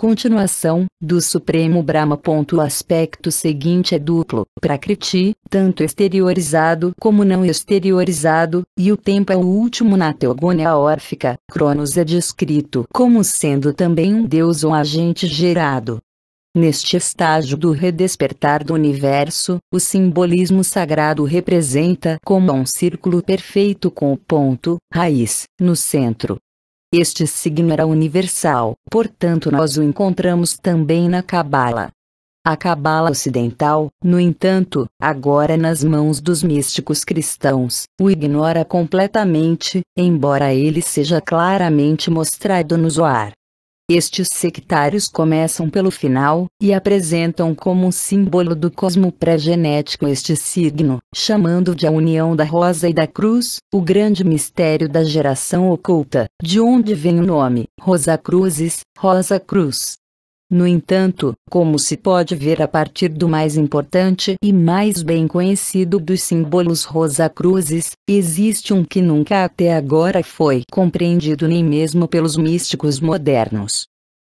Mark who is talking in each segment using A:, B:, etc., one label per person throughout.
A: continuação, do Supremo Brahma. O aspecto seguinte é duplo, Prakriti, tanto exteriorizado como não exteriorizado, e o tempo é o último na teogonia órfica. Cronos é descrito como sendo também um deus ou agente gerado. Neste estágio do redespertar do universo, o simbolismo sagrado representa como um círculo perfeito com o ponto, raiz, no centro. Este signo era universal, portanto nós o encontramos também na Cabala. A Cabala ocidental, no entanto, agora nas mãos dos místicos cristãos, o ignora completamente, embora ele seja claramente mostrado no Zohar. Estes sectários começam pelo final, e apresentam como um símbolo do cosmo pré-genético este signo, chamando de a união da rosa e da cruz, o grande mistério da geração oculta, de onde vem o nome, Rosa Cruzes, Rosa Cruz. No entanto, como se pode ver a partir do mais importante e mais bem conhecido dos símbolos Rosa-Cruzes, existe um que nunca até agora foi compreendido nem mesmo pelos místicos modernos.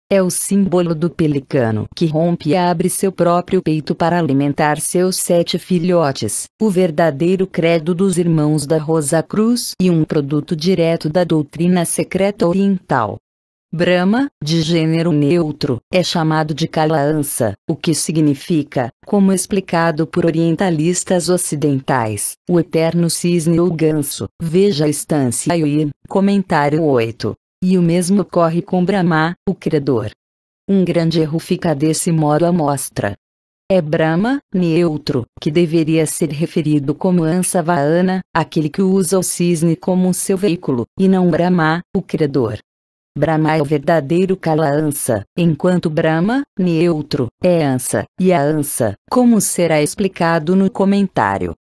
A: É o símbolo do pelicano que rompe e abre seu próprio peito para alimentar seus 7 filhotes, o verdadeiro credo dos irmãos da Rosa Cruz e um produto direto da doutrina secreta oriental. Brahma, de gênero neutro, é chamado de Kala-Ansa, o que significa, como explicado por orientalistas ocidentais, o eterno cisne ou ganso. Veja a Estância Yuir, comentário 8. E o mesmo ocorre com Brahma, o Criador. Um grande erro fica desse modo à mostra. É Brahma, neutro, que deveria ser referido como Ansa Vahana, aquele que usa o cisne como seu veículo, e não Brahma, o Criador. Brahma é o verdadeiro Kala-Ansa, enquanto Brahma, neutro, é Ansa, e a Ansa, como será explicado no comentário.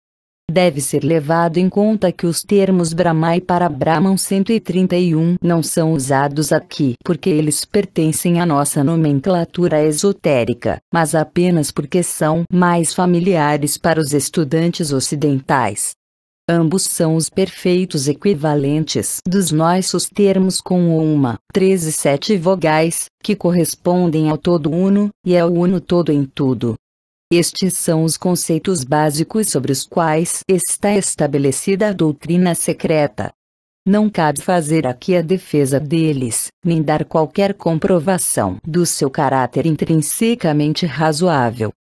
A: Deve ser levado em conta que os termos Brahma e para Brahman 131 não são usados aqui porque eles pertencem à nossa nomenclatura esotérica, mas apenas porque são mais familiares para os estudantes ocidentais. Ambos são os perfeitos equivalentes dos nossos termos com uma, 3 e 7 vogais, que correspondem ao todo uno, e ao uno todo em tudo. Estes são os conceitos básicos sobre os quais está estabelecida a doutrina secreta. Não cabe fazer aqui a defesa deles, nem dar qualquer comprovação do seu caráter intrinsecamente razoável.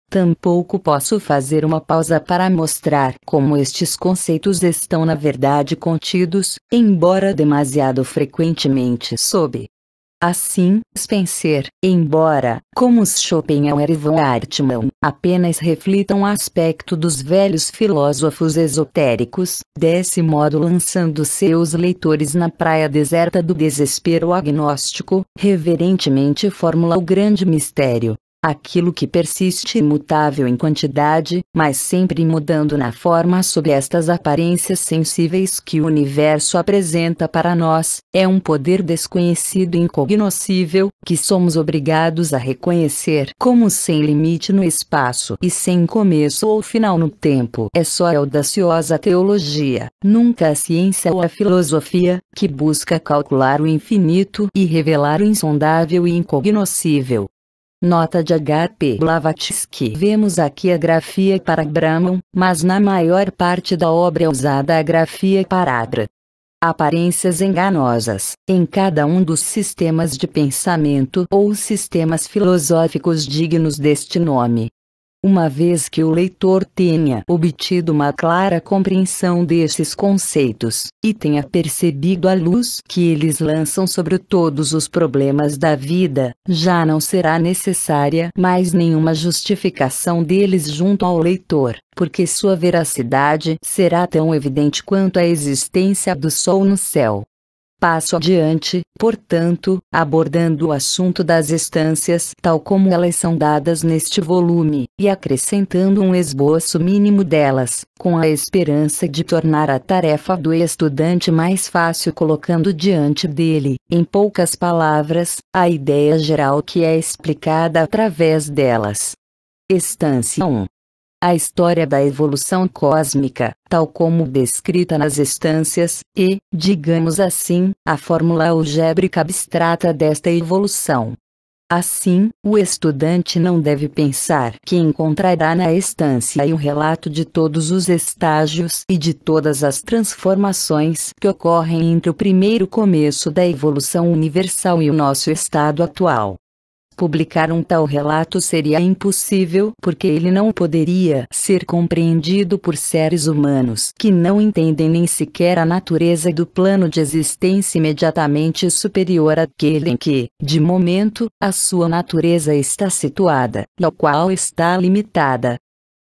A: Tampouco posso fazer uma pausa para mostrar como estes conceitos estão na verdade contidos, embora demasiado frequentemente sob. Assim, Spencer, embora, como Schopenhauer e von Hartmann, apenas reflitam o aspecto dos velhos filósofos esotéricos, desse modo lançando seus leitores na praia deserta do desespero agnóstico, reverentemente formula o grande mistério. Aquilo que persiste imutável em quantidade, mas sempre mudando na forma sob estas aparências sensíveis que o universo apresenta para nós, é um poder desconhecido e incognoscível, que somos obrigados a reconhecer como sem limite no espaço e sem começo ou final no tempo. É só a audaciosa teologia, nunca a ciência ou a filosofia, que busca calcular o infinito e revelar o insondável e incognoscível. Nota de H.P. Blavatsky. Vemos aqui a grafia para Brahman, mas na maior parte da obra é usada a grafia para Adra. Aparências enganosas, em cada um dos sistemas de pensamento ou sistemas filosóficos dignos deste nome. Uma vez que o leitor tenha obtido uma clara compreensão desses conceitos, e tenha percebido a luz que eles lançam sobre todos os problemas da vida, já não será necessária mais nenhuma justificação deles junto ao leitor, porque sua veracidade será tão evidente quanto a existência do Sol no céu. Passo adiante, portanto, abordando o assunto das estâncias tal como elas são dadas neste volume, e acrescentando um esboço mínimo delas, com a esperança de tornar a tarefa do estudante mais fácil colocando diante dele, em poucas palavras, a ideia geral que é explicada através delas. Estância 1. A história da evolução cósmica, tal como descrita nas estâncias, e, digamos assim, a fórmula algébrica abstrata desta evolução. Assim, o estudante não deve pensar que encontrará na estância um relato de todos os estágios e de todas as transformações que ocorrem entre o primeiro começo da evolução universal e o nosso estado atual. Publicar um tal relato seria impossível porque ele não poderia ser compreendido por seres humanos que não entendem nem sequer a natureza do plano de existência imediatamente superior àquele em que, de momento, a sua natureza está situada, e ao qual está limitada.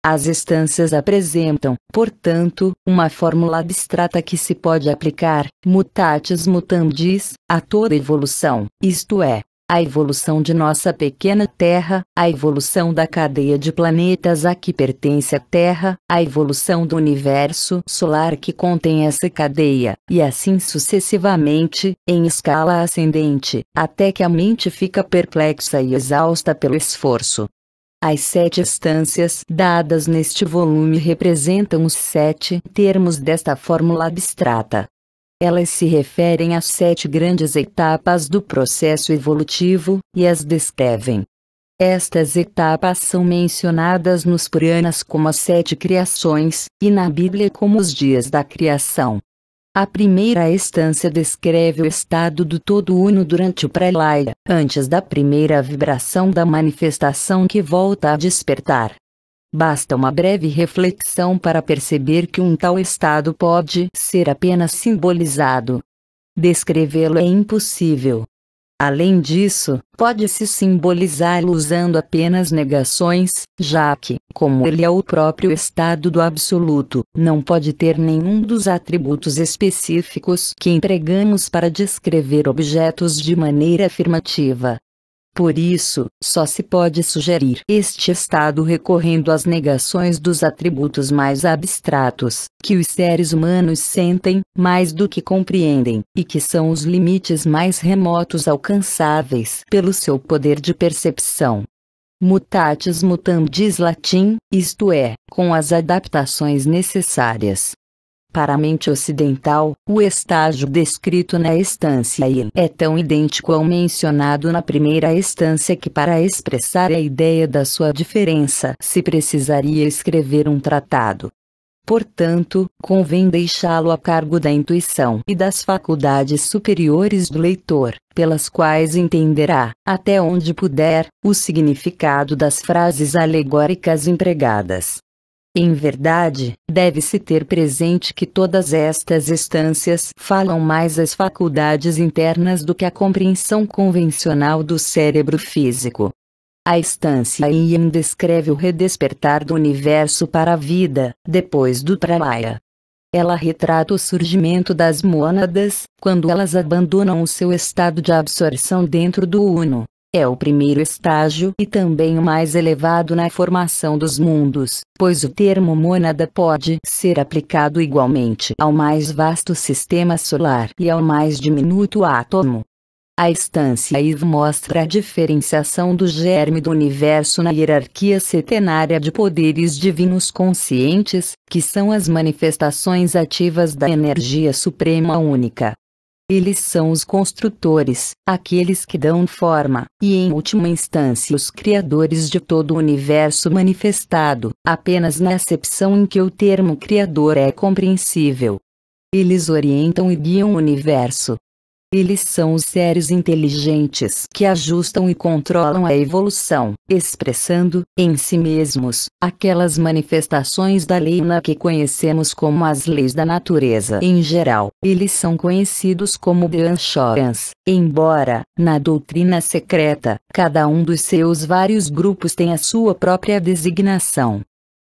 A: As estâncias apresentam, portanto, uma fórmula abstrata que se pode aplicar, mutatis mutandis, a toda evolução, isto é, a evolução de nossa pequena Terra, a evolução da cadeia de planetas a que pertence a Terra, a evolução do universo solar que contém essa cadeia, e assim sucessivamente, em escala ascendente, até que a mente fica perplexa e exausta pelo esforço. As 7 instâncias dadas neste volume representam os 7 termos desta fórmula abstrata. Elas se referem às 7 grandes etapas do processo evolutivo, e as descrevem. Estas etapas são mencionadas nos Puranas como as 7 criações, e na Bíblia como os dias da criação. A primeira instância descreve o estado do todo uno durante o Pralaya, antes da primeira vibração da manifestação que volta a despertar. Basta uma breve reflexão para perceber que um tal estado pode ser apenas simbolizado. Descrevê-lo é impossível. Além disso, pode-se simbolizá-lo usando apenas negações, já que, como ele é o próprio estado do absoluto, não pode ter nenhum dos atributos específicos que empregamos para descrever objetos de maneira afirmativa. Por isso, só se pode sugerir este estado recorrendo às negações dos atributos mais abstratos, que os seres humanos sentem, mais do que compreendem, e que são os limites mais remotos alcançáveis pelo seu poder de percepção. Mutatis mutandis latim, isto é, com as adaptações necessárias. Para a mente ocidental, o estágio descrito na estância é tão idêntico ao mencionado na primeira estância que para expressar a ideia da sua diferença se precisaria escrever um tratado. Portanto, convém deixá-lo a cargo da intuição e das faculdades superiores do leitor, pelas quais entenderá, até onde puder, o significado das frases alegóricas empregadas. Em verdade, deve-se ter presente que todas estas instâncias falam mais às faculdades internas do que à compreensão convencional do cérebro físico. A instância Yin descreve o redespertar do universo para a vida, depois do Pralaya. Ela retrata o surgimento das mônadas, quando elas abandonam o seu estado de absorção dentro do Uno. É o primeiro estágio e também o mais elevado na formação dos mundos, pois o termo mônada pode ser aplicado igualmente ao mais vasto sistema solar e ao mais diminuto átomo. A instância IV mostra a diferenciação do germe do universo na hierarquia setenária de poderes divinos conscientes, que são as manifestações ativas da energia suprema única. Eles são os construtores, aqueles que dão forma, e em última instância os criadores de todo o universo manifestado, apenas na acepção em que o termo criador é compreensível. Eles orientam e guiam o universo. Eles são os seres inteligentes que ajustam e controlam a evolução, expressando, em si mesmos, aquelas manifestações da lei na que conhecemos como as leis da natureza em geral. Eles são conhecidos como Dhyashorans, embora, na doutrina secreta, cada um dos seus vários grupos tem a sua própria designação.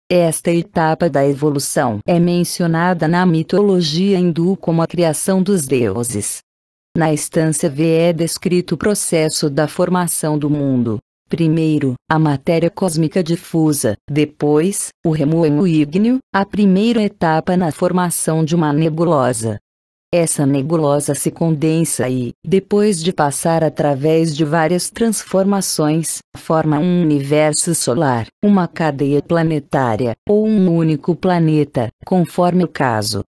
A: Esta etapa da evolução é mencionada na mitologia hindu como a criação dos deuses. Na instância V é descrito o processo da formação do mundo. Primeiro, a matéria cósmica difusa, depois, o remoinho ígneo, a primeira etapa na formação de uma nebulosa. Essa nebulosa se condensa e, depois de passar através de várias transformações, forma um universo solar, uma cadeia planetária, ou um único planeta, conforme o caso.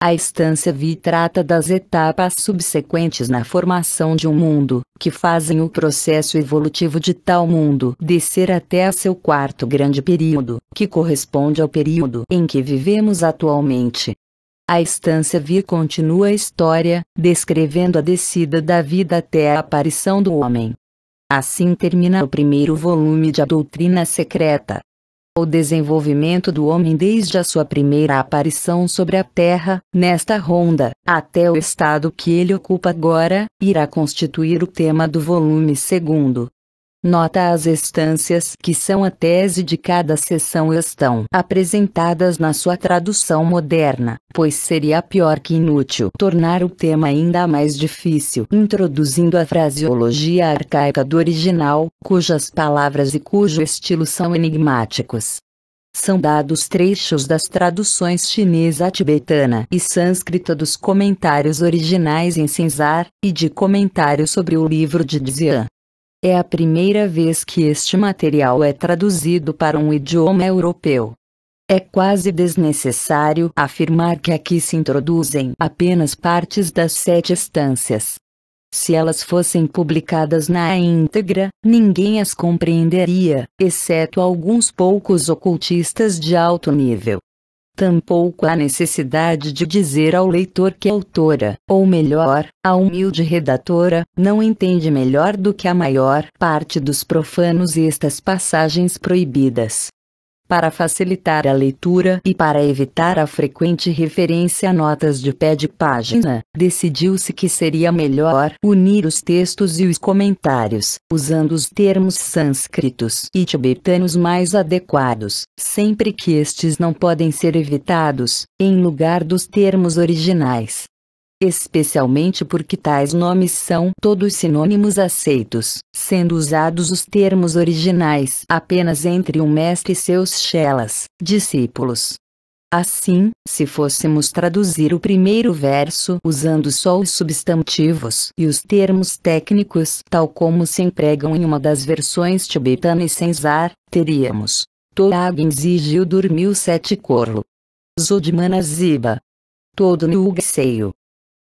A: A instância Vi trata das etapas subsequentes na formação de um mundo, que fazem o processo evolutivo de tal mundo descer até a seu quarto grande período, que corresponde ao período em que vivemos atualmente. A instância Vi continua a história, descrevendo a descida da vida até a aparição do homem. Assim termina o primeiro volume de A Doutrina Secreta. O desenvolvimento do homem desde a sua primeira aparição sobre a Terra, nesta ronda, até o estado que ele ocupa agora, irá constituir o tema do volume segundo. Nota: as instâncias que são a tese de cada seção estão apresentadas na sua tradução moderna, pois seria pior que inútil tornar o tema ainda mais difícil introduzindo a fraseologia arcaica do original, cujas palavras e cujo estilo são enigmáticos. São dados trechos das traduções chinesa, tibetana e sânscrita dos comentários originais em Senzar, e de comentários sobre o livro de Dzyan. É a primeira vez que este material é traduzido para um idioma europeu. É quase desnecessário afirmar que aqui se introduzem apenas partes das 7 instâncias. Se elas fossem publicadas na íntegra, ninguém as compreenderia, exceto alguns poucos ocultistas de alto nível. Tampouco há necessidade de dizer ao leitor que a autora, ou melhor, a humilde redatora, não entende melhor do que a maior parte dos profanos estas passagens proibidas. Para facilitar a leitura e para evitar a frequente referência a notas de pé de página, decidiu-se que seria melhor unir os textos e os comentários, usando os termos sânscritos e tibetanos mais adequados, sempre que estes não podem ser evitados, em lugar dos termos originais. Especialmente porque tais nomes são todos sinônimos aceitos, sendo usados os termos originais apenas entre um mestre e seus chelas, discípulos. Assim, se fôssemos traduzir o primeiro verso usando só os substantivos e os termos técnicos tal como se empregam em uma das versões tibetana e Senzar, teríamos Toagin Zigil dormiu 7 corlo. Zodmana Ziba. Todo Nugaseio.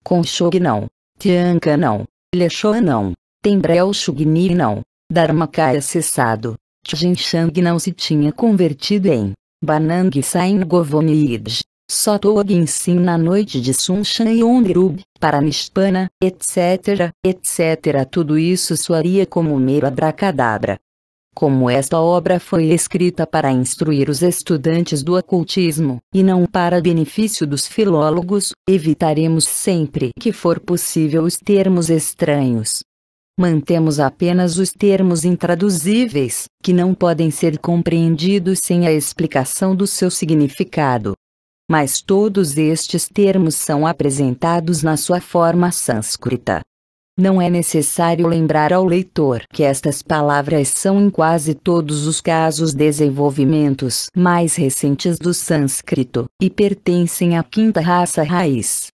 A: Konshog não, Tianka não, Leshoa não, Tembrel Shugni não, Dharmakaya cessado, Tjinshang não se tinha convertido em Banang Sain Govomid, Sotogin Sim na noite de Sunshan e Ondrub, Paranispana, etc., etc. Tudo isso soaria como mero abracadabra. Como esta obra foi escrita para instruir os estudantes do ocultismo, e não para benefício dos filólogos, evitaremos sempre que for possível os termos estranhos. Mantemos apenas os termos intraduzíveis, que não podem ser compreendidos sem a explicação do seu significado. Mas todos estes termos são apresentados na sua forma sânscrita. Não é necessário lembrar ao leitor que estas palavras são em quase todos os casos desenvolvimentos mais recentes do sânscrito, e pertencem à quinta raça raiz.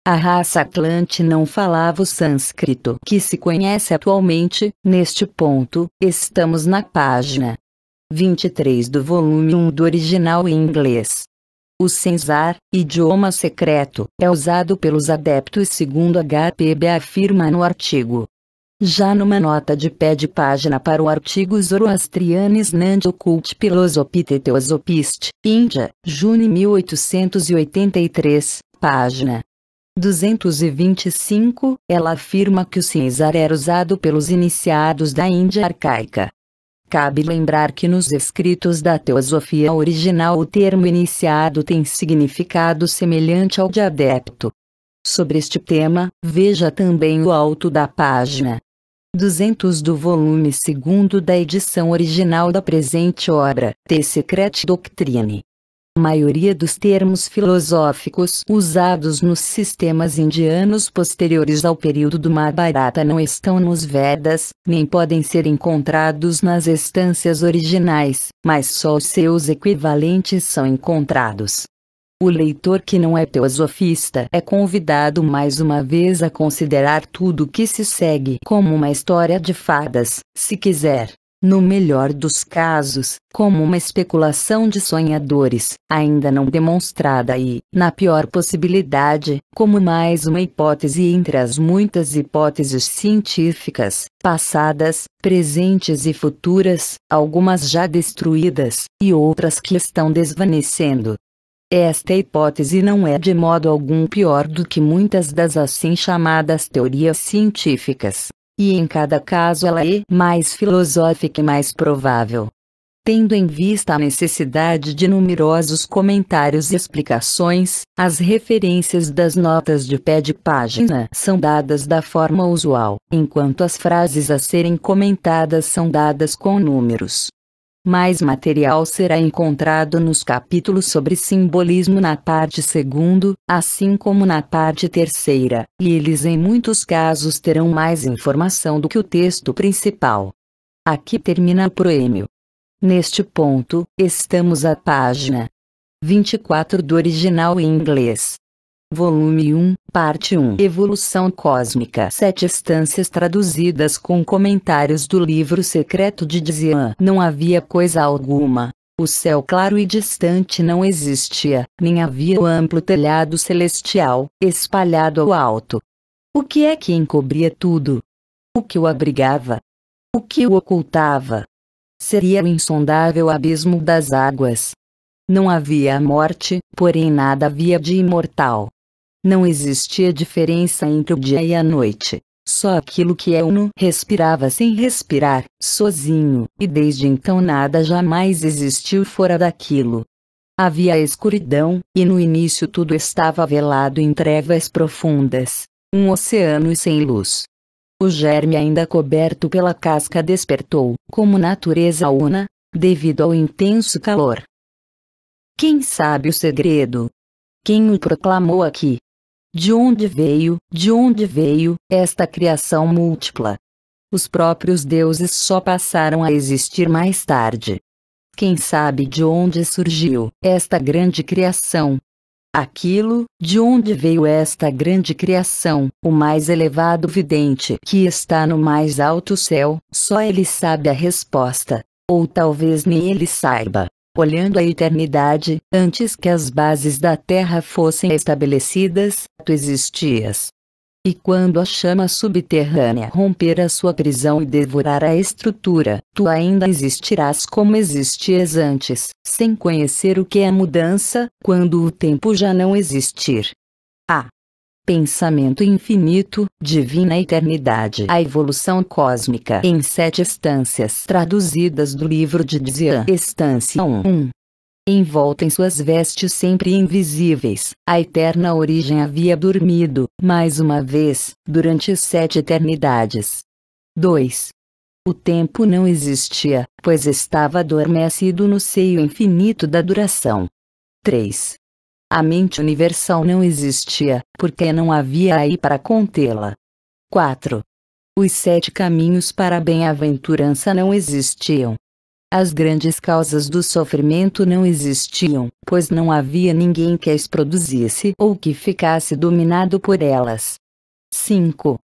A: A raça Atlante não falava o sânscrito que se conhece atualmente. Neste ponto, estamos na página 23 do volume 1 do original em inglês. O Senzar, idioma secreto, é usado pelos adeptos segundo HPB afirma no artigo. Já numa nota de pé de página para o artigo Zoroastrianis Nand Occult Philosophy Theosophist, Índia, junho 1883, página 225, ela afirma que o Senzar era usado pelos iniciados da Índia arcaica. Cabe lembrar que nos escritos da teosofia original o termo iniciado tem significado semelhante ao de adepto. Sobre este tema, veja também o auto da página 200 do volume 2º da edição original da presente obra, The Secret Doctrine. A maioria dos termos filosóficos usados nos sistemas indianos posteriores ao período do Mahabharata não estão nos Vedas, nem podem ser encontrados nas instâncias originais, mas só os seus equivalentes são encontrados. O leitor que não é teosofista é convidado mais uma vez a considerar tudo o que se segue como uma história de fadas, se quiser. No melhor dos casos, como uma especulação de sonhadores, ainda não demonstrada e, na pior possibilidade, como mais uma hipótese entre as muitas hipóteses científicas, passadas, presentes e futuras, algumas já destruídas, e outras que estão desvanecendo. Esta hipótese não é de modo algum pior do que muitas das assim chamadas teorias científicas. E em cada caso ela é mais filosófica e mais provável. Tendo em vista a necessidade de numerosos comentários e explicações, as referências das notas de pé de página são dadas da forma usual, enquanto as frases a serem comentadas são dadas com números. Mais material será encontrado nos capítulos sobre simbolismo na parte 2ª, assim como na parte 3ª, e eles em muitos casos terão mais informação do que o texto principal. Aqui termina o proêmio. Neste ponto, estamos à página 24 do original em inglês. Volume 1, Parte 1. Evolução Cósmica. 7 instâncias traduzidas com comentários do livro secreto de Dzian. Não havia coisa alguma. O céu claro e distante não existia, nem havia o amplo telhado celestial, espalhado ao alto. O que é que encobria tudo? O que o abrigava? O que o ocultava? Seria o insondável abismo das águas. Não havia a morte, porém nada havia de imortal. Não existia diferença entre o dia e a noite. Só aquilo que é uno respirava sem respirar, sozinho, e desde então nada jamais existiu fora daquilo. Havia a escuridão, e no início tudo estava velado em trevas profundas, um oceano sem luz. O germe ainda coberto pela casca despertou, como natureza una, devido ao intenso calor. Quem sabe o segredo? Quem o proclamou aqui? De onde veio, esta criação múltipla? Os próprios deuses só passaram a existir mais tarde. Quem sabe de onde surgiu esta grande criação? Aquilo, de onde veio esta grande criação, o mais elevado vidente que está no mais alto céu, só ele sabe a resposta, ou talvez nem ele saiba. Olhando a eternidade, antes que as bases da terra fossem estabelecidas, tu existias. E quando a chama subterrânea romper a sua prisão e devorar a estrutura, tu ainda existirás como existias antes, sem conhecer o que é mudança, quando o tempo já não existir. Pensamento infinito, divina eternidade. A evolução cósmica em 7 instâncias traduzidas do livro de Dzian. Instância 1. Envolta em suas vestes sempre invisíveis, a eterna origem havia dormido, mais uma vez, durante 7 eternidades. 2. O tempo não existia, pois estava adormecido no seio infinito da duração. 3. A mente universal não existia, porque não havia aí para contê-la. 4. Os 7 caminhos para a bem-aventurança não existiam. As grandes causas do sofrimento não existiam, pois não havia ninguém que as produzisse ou que ficasse dominado por elas. 5.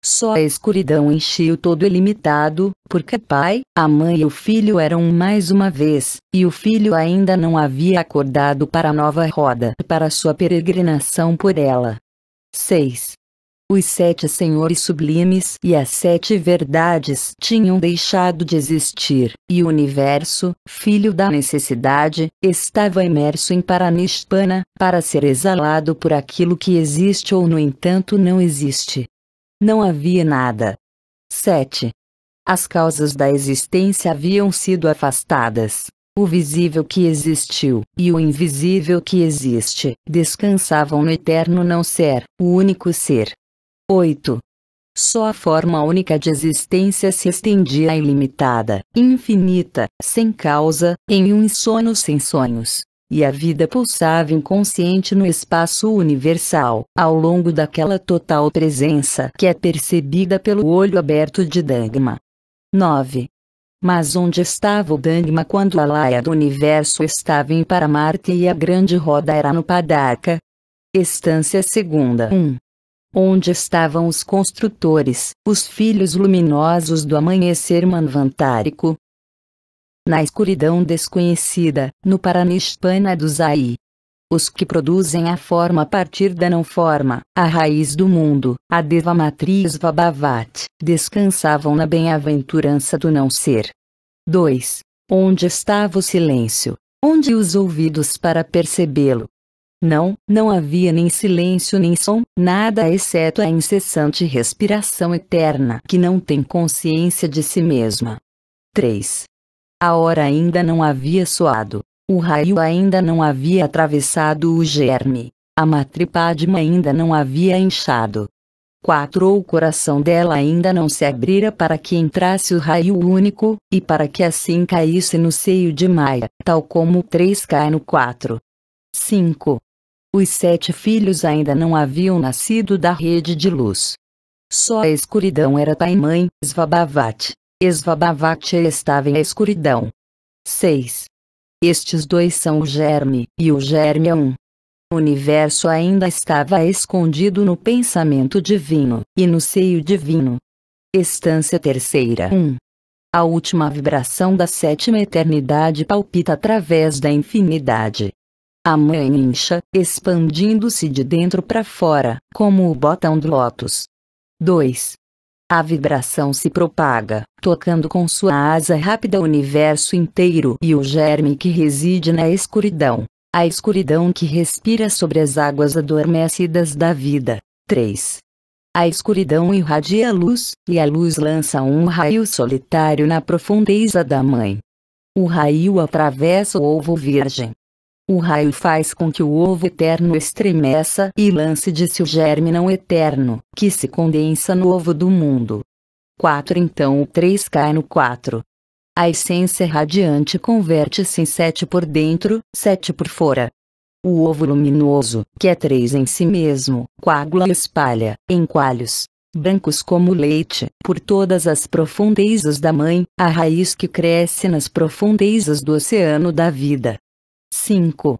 A: Só a escuridão enchia o todo ilimitado, porque Pai, a Mãe e o Filho eram um mais uma vez, e o Filho ainda não havia acordado para a nova roda, para sua peregrinação por ela. 6. Os 7 senhores sublimes e as 7 verdades tinham deixado de existir, e o universo, filho da necessidade, estava imerso em Paranishpana, para ser exalado por aquilo que existe ou no entanto não existe. Não havia nada. 7. As causas da existência haviam sido afastadas. O visível que existiu, e o invisível que existe, descansavam no eterno não ser, o único ser. 8. Só a forma única de existência se estendia ilimitada, infinita, sem causa, em um sono sem sonhos. E a vida pulsava inconsciente no espaço universal, ao longo daquela total presença que é percebida pelo olho aberto de Dhamma. 9. Mas onde estava o Dhamma quando a laia do universo estava em Paramartha e a grande roda era no Padaka? Instância 2. 1. Onde estavam os construtores, os filhos luminosos do amanhecer manvantárico? Na escuridão desconhecida, no Paranishpana do Zai. Os que produzem a forma a partir da não-forma, a raiz do mundo, a Devamatri Svabhavat, descansavam na bem-aventurança do não-ser. 2. Onde estava o silêncio? Onde os ouvidos para percebê-lo? Não havia nem silêncio nem som, nada exceto a incessante respiração eterna que não tem consciência de si mesma. 3. A hora ainda não havia soado. O raio ainda não havia atravessado o germe. A Matripadma ainda não havia inchado. 4. O coração dela ainda não se abrira para que entrasse o raio único, e para que assim caísse no seio de Maya, tal como o 3 cai no 4. 5. Os 7 filhos ainda não haviam nascido da rede de luz. Só a escuridão era pai e mãe, Svabhavat. Svabhavat estava em escuridão. 6. Estes 2 são o germe, e o germe é um. O universo ainda estava escondido no pensamento divino, e no seio divino. Estância terceira 1. A última vibração da 7ª eternidade palpita através da infinidade. A mãe incha, expandindo-se de dentro para fora, como o botão do lótus. 2. A vibração se propaga, tocando com sua asa rápida o universo inteiro e o germe que reside na escuridão. A escuridão que respira sobre as águas adormecidas da vida. 3. A escuridão irradia a luz, e a luz lança um raio solitário na profundeza da mãe. O raio atravessa o ovo virgem. O raio faz com que o ovo eterno estremeça e lance de si o germe não eterno, que se condensa no ovo do mundo. 4. Então o 3 cai no 4. A essência radiante converte-se em 7 por dentro, 7 por fora. O ovo luminoso, que é 3 em si mesmo, coagula e espalha, em coalhos, brancos como leite, por todas as profundezas da mãe, a raiz que cresce nas profundezas do oceano da vida. 5.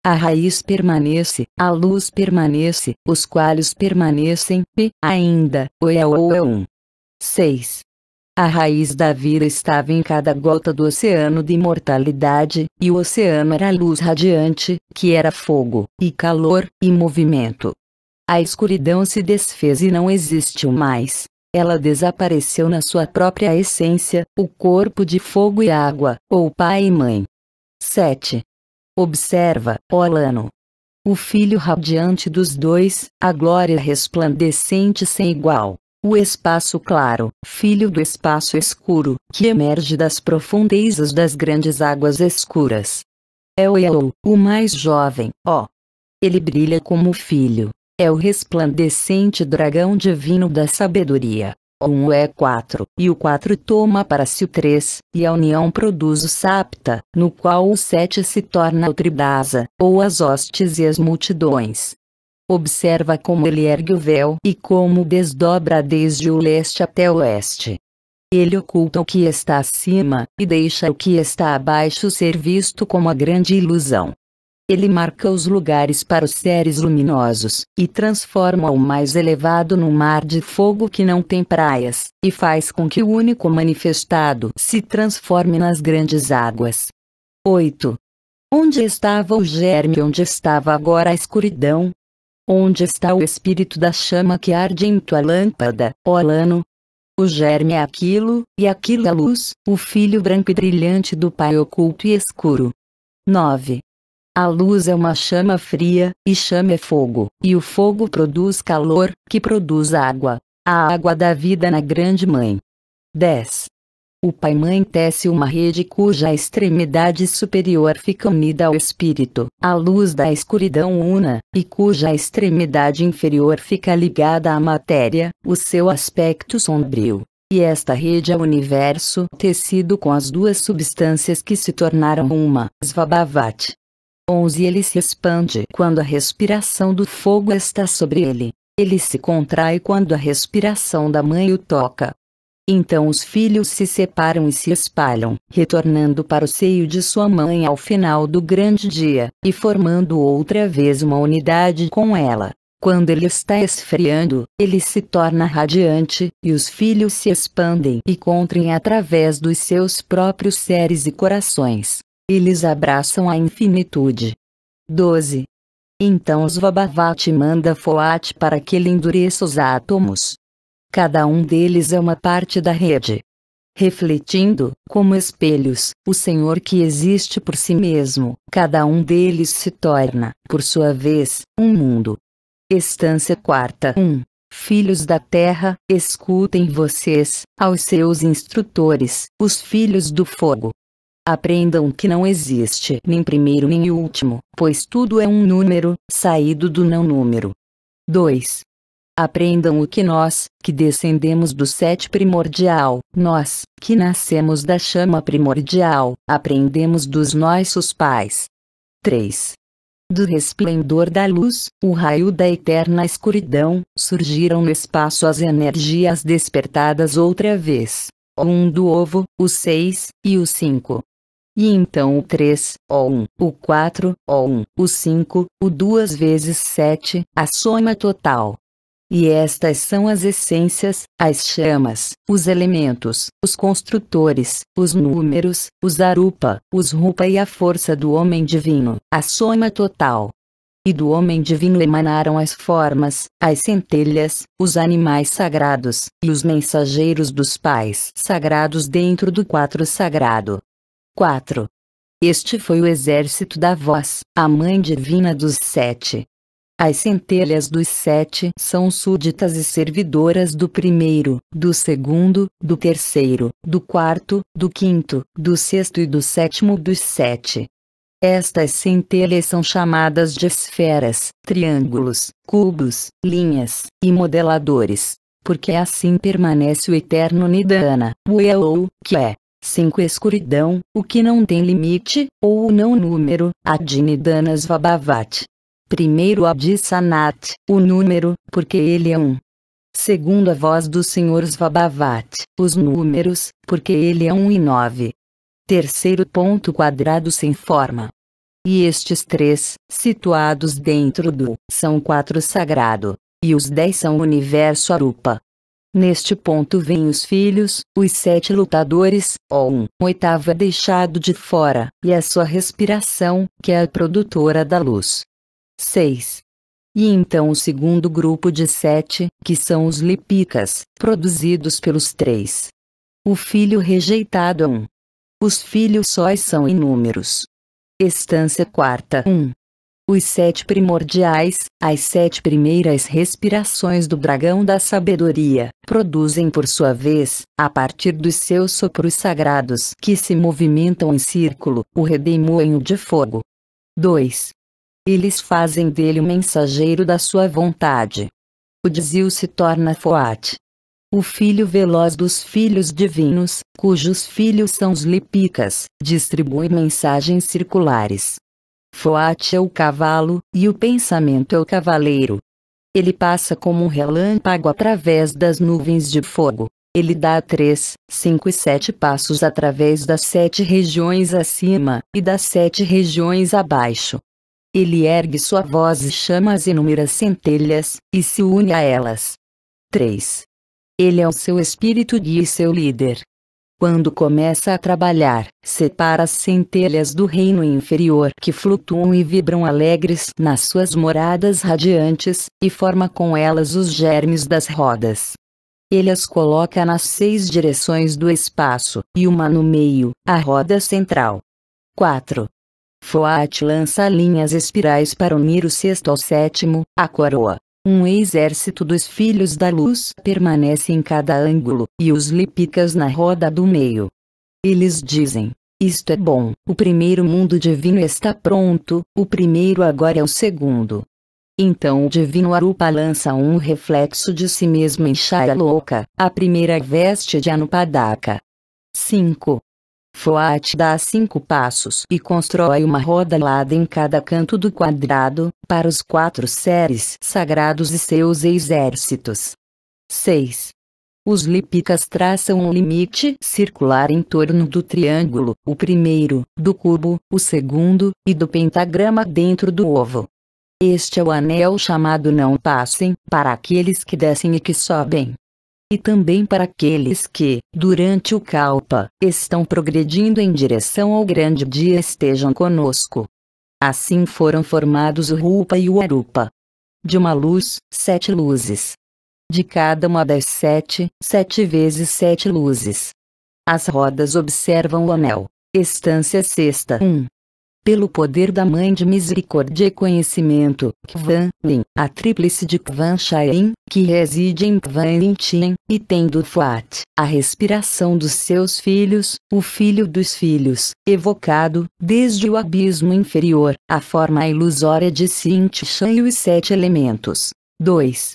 A: A raiz permanece, a luz permanece, os coalhos permanecem, e, ainda, o é 1. 6. A raiz da vida estava em cada gota do oceano de imortalidade, e o oceano era a luz radiante, que era fogo, e calor, e movimento. A escuridão se desfez e não existiu mais. Ela desapareceu na sua própria essência, o corpo de fogo e água, ou pai e mãe. 7. Observa, ó Lano. O filho radiante dos 2, a glória resplandecente sem igual. O espaço claro, filho do espaço escuro, que emerge das profundezas das grandes águas escuras. É o Elul, o mais jovem, ó. Ele brilha como filho. É o resplandecente dragão divino da sabedoria. O 1 é 4, e o 4 toma para si o 3, e a união produz o Sapta, no qual o 7 se torna o Tribhasa, ou as hostes e as multidões. Observa como ele ergue o véu e como desdobra desde o leste até o oeste. Ele oculta o que está acima, e deixa o que está abaixo ser visto como a grande ilusão. Ele marca os lugares para os seres luminosos, e transforma o mais elevado num mar de fogo que não tem praias, e faz com que o único manifestado se transforme nas grandes águas. 8. Onde estava o germe? Onde estava agora a escuridão? Onde está o espírito da chama que arde em tua lâmpada, ó Lano? O germe é aquilo, e aquilo é a luz, o filho branco e brilhante do Pai oculto e escuro. 9. A luz é uma chama fria, e chama é fogo, e o fogo produz calor, que produz água, a água da vida na grande mãe. 10. O Pai-Mãe tece uma rede cuja extremidade superior fica unida ao espírito, a luz da escuridão una, e cuja extremidade inferior fica ligada à matéria, o seu aspecto sombrio. E esta rede é o universo tecido com as 2 substâncias que se tornaram uma, Svabhavat. 11. Ele se expande quando a respiração do fogo está sobre ele. Ele se contrai quando a respiração da mãe o toca. Então os filhos se separam e se espalham, retornando para o seio de sua mãe ao final do grande dia, e formando outra vez uma unidade com ela. Quando ele está esfriando, ele se torna radiante, e os filhos se expandem e contraem através dos seus próprios seres e corações. Eles abraçam a infinitude. 12. Então os Vabhavati manda Foat para que ele endureça os átomos. Cada um deles é uma parte da rede. Refletindo, como espelhos, o Senhor que existe por si mesmo, cada um deles se torna, por sua vez, um mundo. Estância quarta 1. Filhos da terra, escutem vocês, aos seus instrutores, os filhos do fogo. Aprendam que não existe nem primeiro nem último, pois tudo é um número, saído do não número. 2. Aprendam o que nós, que descendemos do sete primordial, nós, que nascemos da chama primordial, aprendemos dos nossos pais. 3. Do resplendor da luz, o raio da eterna escuridão, surgiram no espaço as energias despertadas outra vez. O 1 do ovo, o 6, e o 5. E então o 3, o 1, o 4, o 1, o 5, o 2 vezes 7, a soma total. E estas são as essências, as chamas, os elementos, os construtores, os números, os arupa, os rupa e a força do homem divino, a soma total. E do homem divino emanaram as formas, as centelhas, os animais sagrados, e os mensageiros dos pais sagrados dentro do 4 sagrado. 4. Este foi o exército da voz, a mãe divina dos 7. As centelhas dos 7 são súditas e servidoras do primeiro, do segundo, do terceiro, do quarto, do quinto, do sexto e do sétimo dos 7. Estas centelhas são chamadas de esferas, triângulos, cubos, linhas, e modeladores, porque assim permanece o eterno Nidana, o Eu, que é 5 escuridão, o que não tem limite, ou o não número, Adinidanas Vabhavati. Primeiro Adisanat, o número, porque ele é 1. Segundo a voz do Senhor Vabhavati, os números, porque ele é 1 e 9. Terceiro ponto quadrado sem forma. E estes 3, situados dentro do, são 4 sagrado, e os 10 são o universo Arupa. Neste ponto vêm os filhos, os 7 lutadores, o 1, oitava deixado de fora, e a sua respiração, que é a produtora da luz. 6. E então o segundo grupo de 7, que são os Lipikas, produzidos pelos 3. O filho rejeitado é 1. Os filhos sóis são inúmeros. Estância quarta 1. Os 7 primordiais, as 7 primeiras respirações do dragão da sabedoria, produzem por sua vez, a partir dos seus sopros sagrados que se movimentam em círculo, o redemoinho de fogo. 2. Eles fazem dele o mensageiro da sua vontade. O Dzil se torna Foat. O filho veloz dos filhos divinos, cujos filhos são os Lipikas, distribui mensagens circulares. Foat é o cavalo, e o pensamento é o cavaleiro. Ele passa como um relâmpago através das nuvens de fogo. Ele dá 3, 5 e 7 passos através das 7 regiões acima, e das 7 regiões abaixo. Ele ergue sua voz e chama as inúmeras centelhas, e se une a elas. 3. Ele é o seu espírito guia e seu líder. Quando começa a trabalhar, separa as centelhas do reino inferior que flutuam e vibram alegres nas suas moradas radiantes, e forma com elas os germes das rodas. Ele as coloca nas 6 direções do espaço, e uma no meio, a roda central. 4. Foat lança linhas espirais para unir o sexto ao sétimo, a coroa. Um exército dos filhos da luz permanece em cada ângulo, e os Lipikas na roda do meio. Eles dizem: isto é bom, o primeiro mundo divino está pronto, o primeiro agora é o segundo. Então o divino Arupa lança um reflexo de si mesmo em Shayaloka, a primeira veste de Anupadaka. 5. Foat dá 5 passos e constrói uma roda alada em cada canto do quadrado, para os 4 seres sagrados e seus exércitos. 6. Os Lipikas traçam um limite circular em torno do triângulo, o primeiro, do cubo, o segundo, e do pentagrama dentro do ovo. Este é o anel chamado não passem, para aqueles que descem e que sobem. E também para aqueles que, durante o Kalpa, estão progredindo em direção ao grande dia estejam conosco. Assim foram formados o Rupa e o Arupa. De uma luz, 7 luzes. De cada uma das 7, 7 vezes 7 luzes. As rodas observam o anel. Estância sexta 1. Pelo poder da Mãe de Misericórdia e Conhecimento, Kvan Lin, a tríplice de Kvan Shain, que reside em Kvan Lintien, e tem do Fuat, a respiração dos seus filhos, o filho dos filhos, evocado, desde o abismo inferior, a forma ilusória de Sint Shan e os 7 elementos. 2.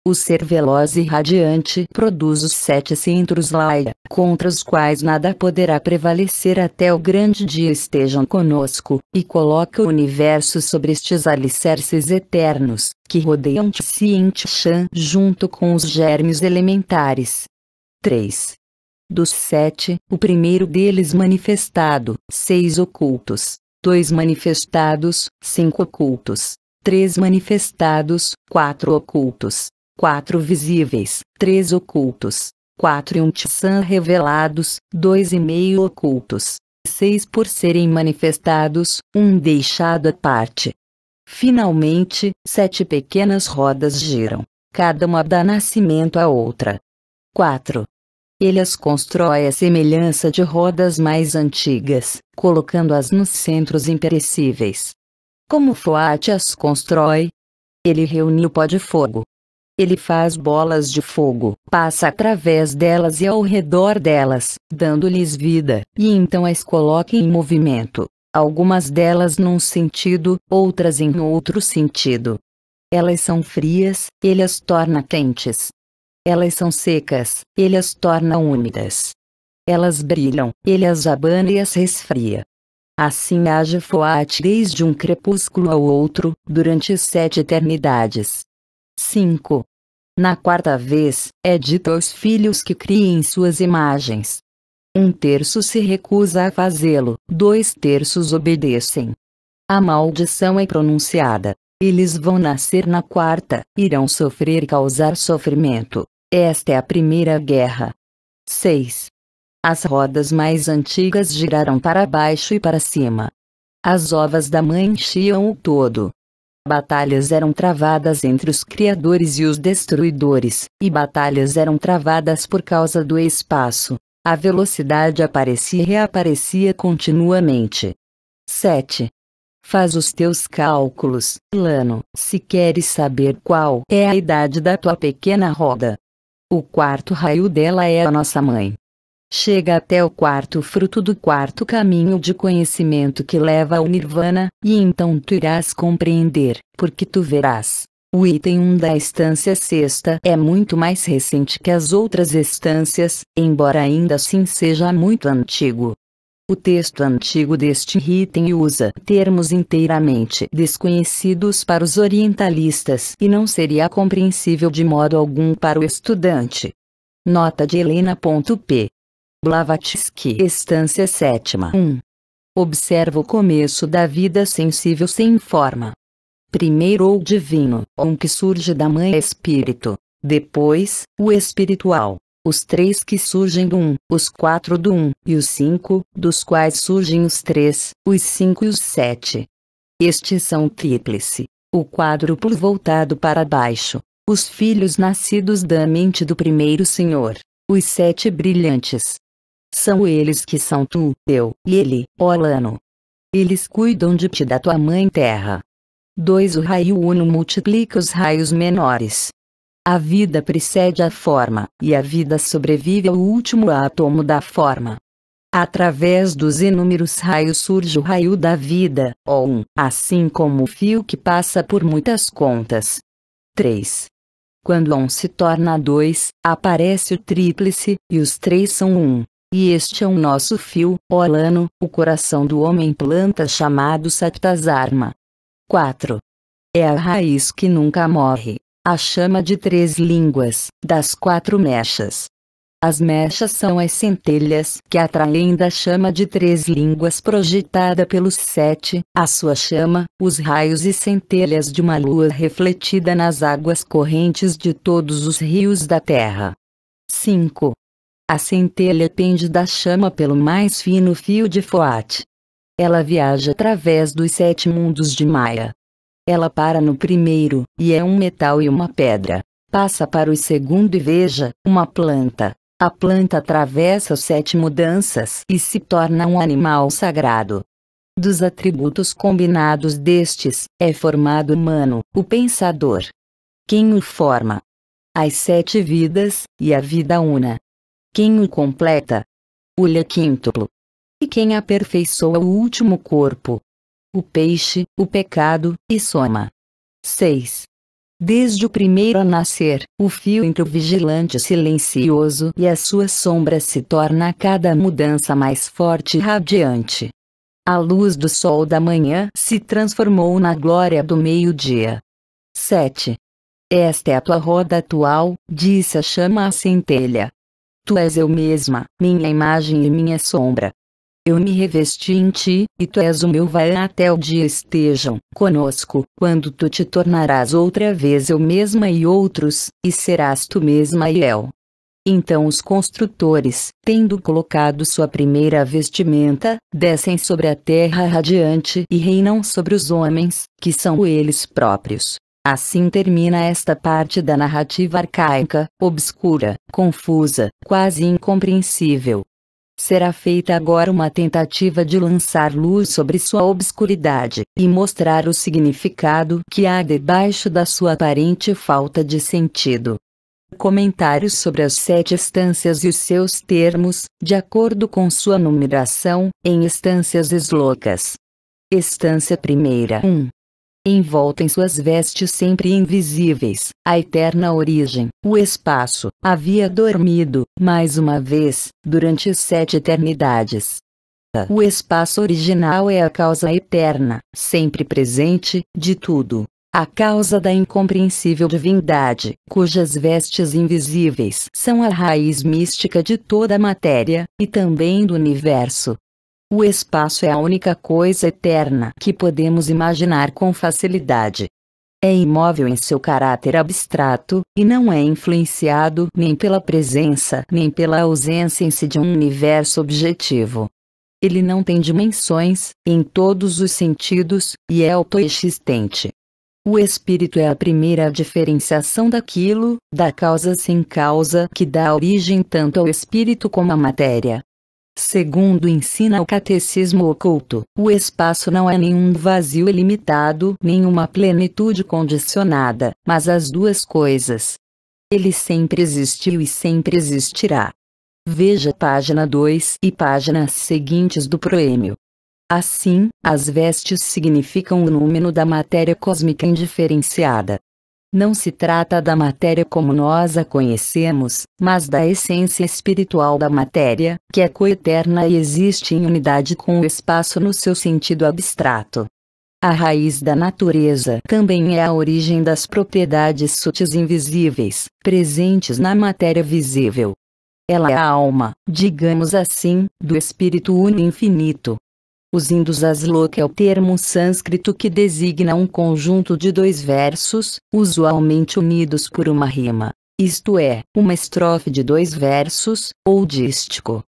A: O ser veloz e radiante produz os 7 centros Laya, contra os quais nada poderá prevalecer até o grande dia estejam conosco, e coloca o universo sobre estes alicerces eternos, que rodeiam Tsint Shan junto com os germes elementares. 3. Dos 7, o primeiro deles manifestado, 6 ocultos, 2 manifestados, 5 ocultos, 3 manifestados, 4 ocultos, 4 visíveis, 3 ocultos, 4 e um Tsan revelados, 2,5 ocultos, 6 por serem manifestados, 1 deixado à parte. Finalmente, 7 pequenas rodas giram, cada uma dá nascimento à outra. 4. Ele as constrói à semelhança de rodas mais antigas, colocando-as nos centros imperecíveis. Como Fuat as constrói? Ele reúne o pó de fogo. Ele faz bolas de fogo, passa através delas e ao redor delas, dando-lhes vida, e então as coloca em movimento, algumas delas num sentido, outras em outro sentido. Elas são frias, ele as torna quentes. Elas são secas, ele as torna úmidas. Elas brilham, ele as abana e as resfria. Assim age Fuat desde um crepúsculo ao outro, durante 7 eternidades. 5. Na quarta vez, é dito aos filhos que criem suas imagens. 1/3 se recusa a fazê-lo, 2/3 obedecem. A maldição é pronunciada. Eles vão nascer na quarta, irão sofrer e causar sofrimento. Esta é a primeira guerra. 6. As rodas mais antigas girarão para baixo e para cima. As ovas da mãe enchiam o todo. Batalhas eram travadas entre os criadores e os destruidores, e batalhas eram travadas por causa do espaço. A velocidade aparecia e reaparecia continuamente. 7. Faz os teus cálculos, Lano, se queres saber qual é a idade da tua pequena roda. O quarto raio dela é a nossa mãe. Chega até o quarto fruto do quarto caminho de conhecimento que leva ao Nirvana, e então tu irás compreender, porque tu verás. O item 1 da estância sexta é muito mais recente que as outras estâncias, embora ainda assim seja muito antigo. O texto antigo deste item usa termos inteiramente desconhecidos para os orientalistas e não seria compreensível de modo algum para o estudante. Nota de Helena.p. Blavatsky, estância sétima 1. Observa o começo da vida sensível sem forma. Primeiro o divino, que surge da mãe espírito. Depois, o espiritual. Os 3 que surgem do 1, os 4 do 1, e os 5, dos quais surgem os 3, os 5 e os 7. Estes são o tríplice, o quádruplo voltado para baixo, os filhos nascidos da mente do primeiro Senhor, os 7 brilhantes. São eles que são tu, eu, e ele, ó Lano. Eles cuidam de ti da tua mãe terra. 2. O raio uno multiplica os raios menores. A vida precede a forma, e a vida sobrevive ao último átomo da forma. Através dos inúmeros raios surge o raio da vida, ó assim como o fio que passa por muitas contas. 3. Quando 1 se torna 2, aparece o tríplice, e os 3 são 1. E este é o nosso fio, ó Lano, o coração do homem planta chamado Sattva-dharma. 4. É a raiz que nunca morre, a chama de 3 línguas, das 4 mechas. As mechas são as centelhas que atraem da chama de 3 línguas projetada pelos 7, a sua chama, os raios e centelhas de uma lua refletida nas águas correntes de todos os rios da terra. 5. A centelha pende da chama pelo mais fino fio de Foat. Ela viaja através dos 7 mundos de Maia. Ela para no primeiro, e é um metal e uma pedra. Passa para o segundo e veja, uma planta. A planta atravessa 7 mudanças e se torna um animal sagrado. Dos atributos combinados destes, é formado o humano, o pensador. Quem o forma? As 7 vidas, e a vida una. Quem o completa? O lhe quíntuplo. E quem aperfeiçoa o último corpo? O peixe, o pecado, e soma. 6. Desde o primeiro a nascer, o fio entre o vigilante silencioso e a sua sombra se torna a cada mudança mais forte e radiante. A luz do sol da manhã se transformou na glória do meio-dia. 7. Esta é a tua roda atual, disse a chama à centelha. Tu és eu mesma, minha imagem e minha sombra. Eu me revesti em ti, e tu és o meu vai até o dia estejam conosco, quando tu te tornarás outra vez eu mesma e outros, e serás tu mesma e eu. Então os construtores, tendo colocado sua primeira vestimenta, descem sobre a terra radiante e reinam sobre os homens, que são eles próprios. Assim termina esta parte da narrativa arcaica, obscura, confusa, quase incompreensível. Será feita agora uma tentativa de lançar luz sobre sua obscuridade, e mostrar o significado que há debaixo da sua aparente falta de sentido. Comentários sobre as 7 estâncias e os seus termos, de acordo com sua numeração, em estâncias eslocas. Estância primeira 1. Envolta em suas vestes sempre invisíveis, a eterna origem, o espaço, havia dormido, mais uma vez, durante 7 eternidades. O espaço original é a causa eterna, sempre presente, de tudo. A causa da incompreensível divindade, cujas vestes invisíveis são a raiz mística de toda a matéria, e também do universo. O espaço é a única coisa eterna que podemos imaginar com facilidade. É imóvel em seu caráter abstrato, e não é influenciado nem pela presença nem pela ausência em si de um universo objetivo. Ele não tem dimensões, em todos os sentidos, e é autoexistente. O espírito é a primeira diferenciação daquilo, da causa sem causa que dá origem tanto ao espírito como à matéria. Segundo ensina o catecismo oculto, o espaço não é nenhum vazio ilimitado, nenhuma plenitude condicionada, mas as duas coisas. Ele sempre existiu e sempre existirá. Veja página 2 e páginas seguintes do proêmio. Assim, as vestes significam o númeno da matéria cósmica indiferenciada. Não se trata da matéria como nós a conhecemos, mas da essência espiritual da matéria, que é coeterna e existe em unidade com o espaço no seu sentido abstrato. A raiz da natureza também é a origem das propriedades sutis invisíveis, presentes na matéria visível. Ela é a alma, digamos assim, do espírito uno e infinito. Os hindus asloka é o termo sânscrito que designa um conjunto de 2 versos, usualmente unidos por uma rima, isto é, uma estrofe de 2 versos, ou dístico.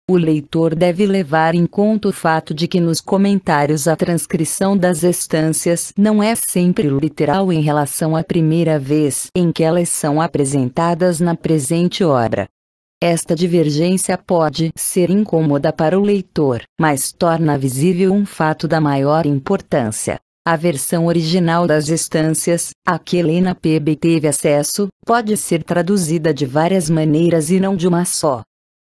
A: O leitor deve levar em conta o fato de que nos comentários a transcrição das estâncias não é sempre literal em relação à primeira vez em que elas são apresentadas na presente obra. Esta divergência pode ser incômoda para o leitor, mas torna visível um fato da maior importância. A versão original das estâncias, a que Helena P.B. teve acesso, pode ser traduzida de várias maneiras e não de uma só.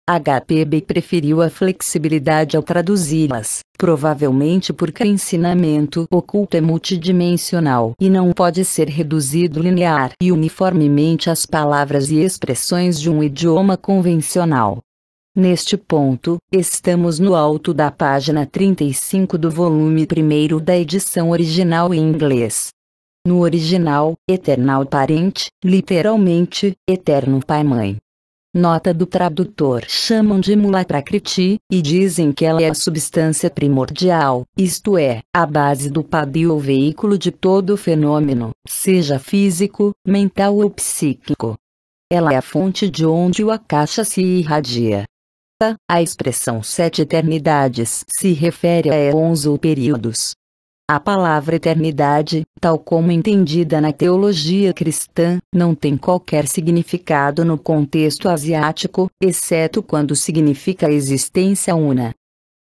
A: HPB preferiu a flexibilidade ao traduzi-las, provavelmente porque o ensinamento oculto é multidimensional e não pode ser reduzido linear e uniformemente às palavras e expressões de um idioma convencional. Neste ponto, estamos no alto da página 35 do volume 1º da edição original em inglês. No original, Eternal Parent, literalmente, Eterno Pai-Mãe. Nota do tradutor: chamam de Mula Prakriti, e dizem que ela é a substância primordial, isto é, a base do padi ou veículo de todo fenômeno, seja físico, mental ou psíquico. Ela é a fonte de onde o akasha se irradia. A expressão 7 eternidades se refere a éons ou períodos. A palavra eternidade, tal como entendida na teologia cristã, não tem qualquer significado no contexto asiático, exceto quando significa existência una.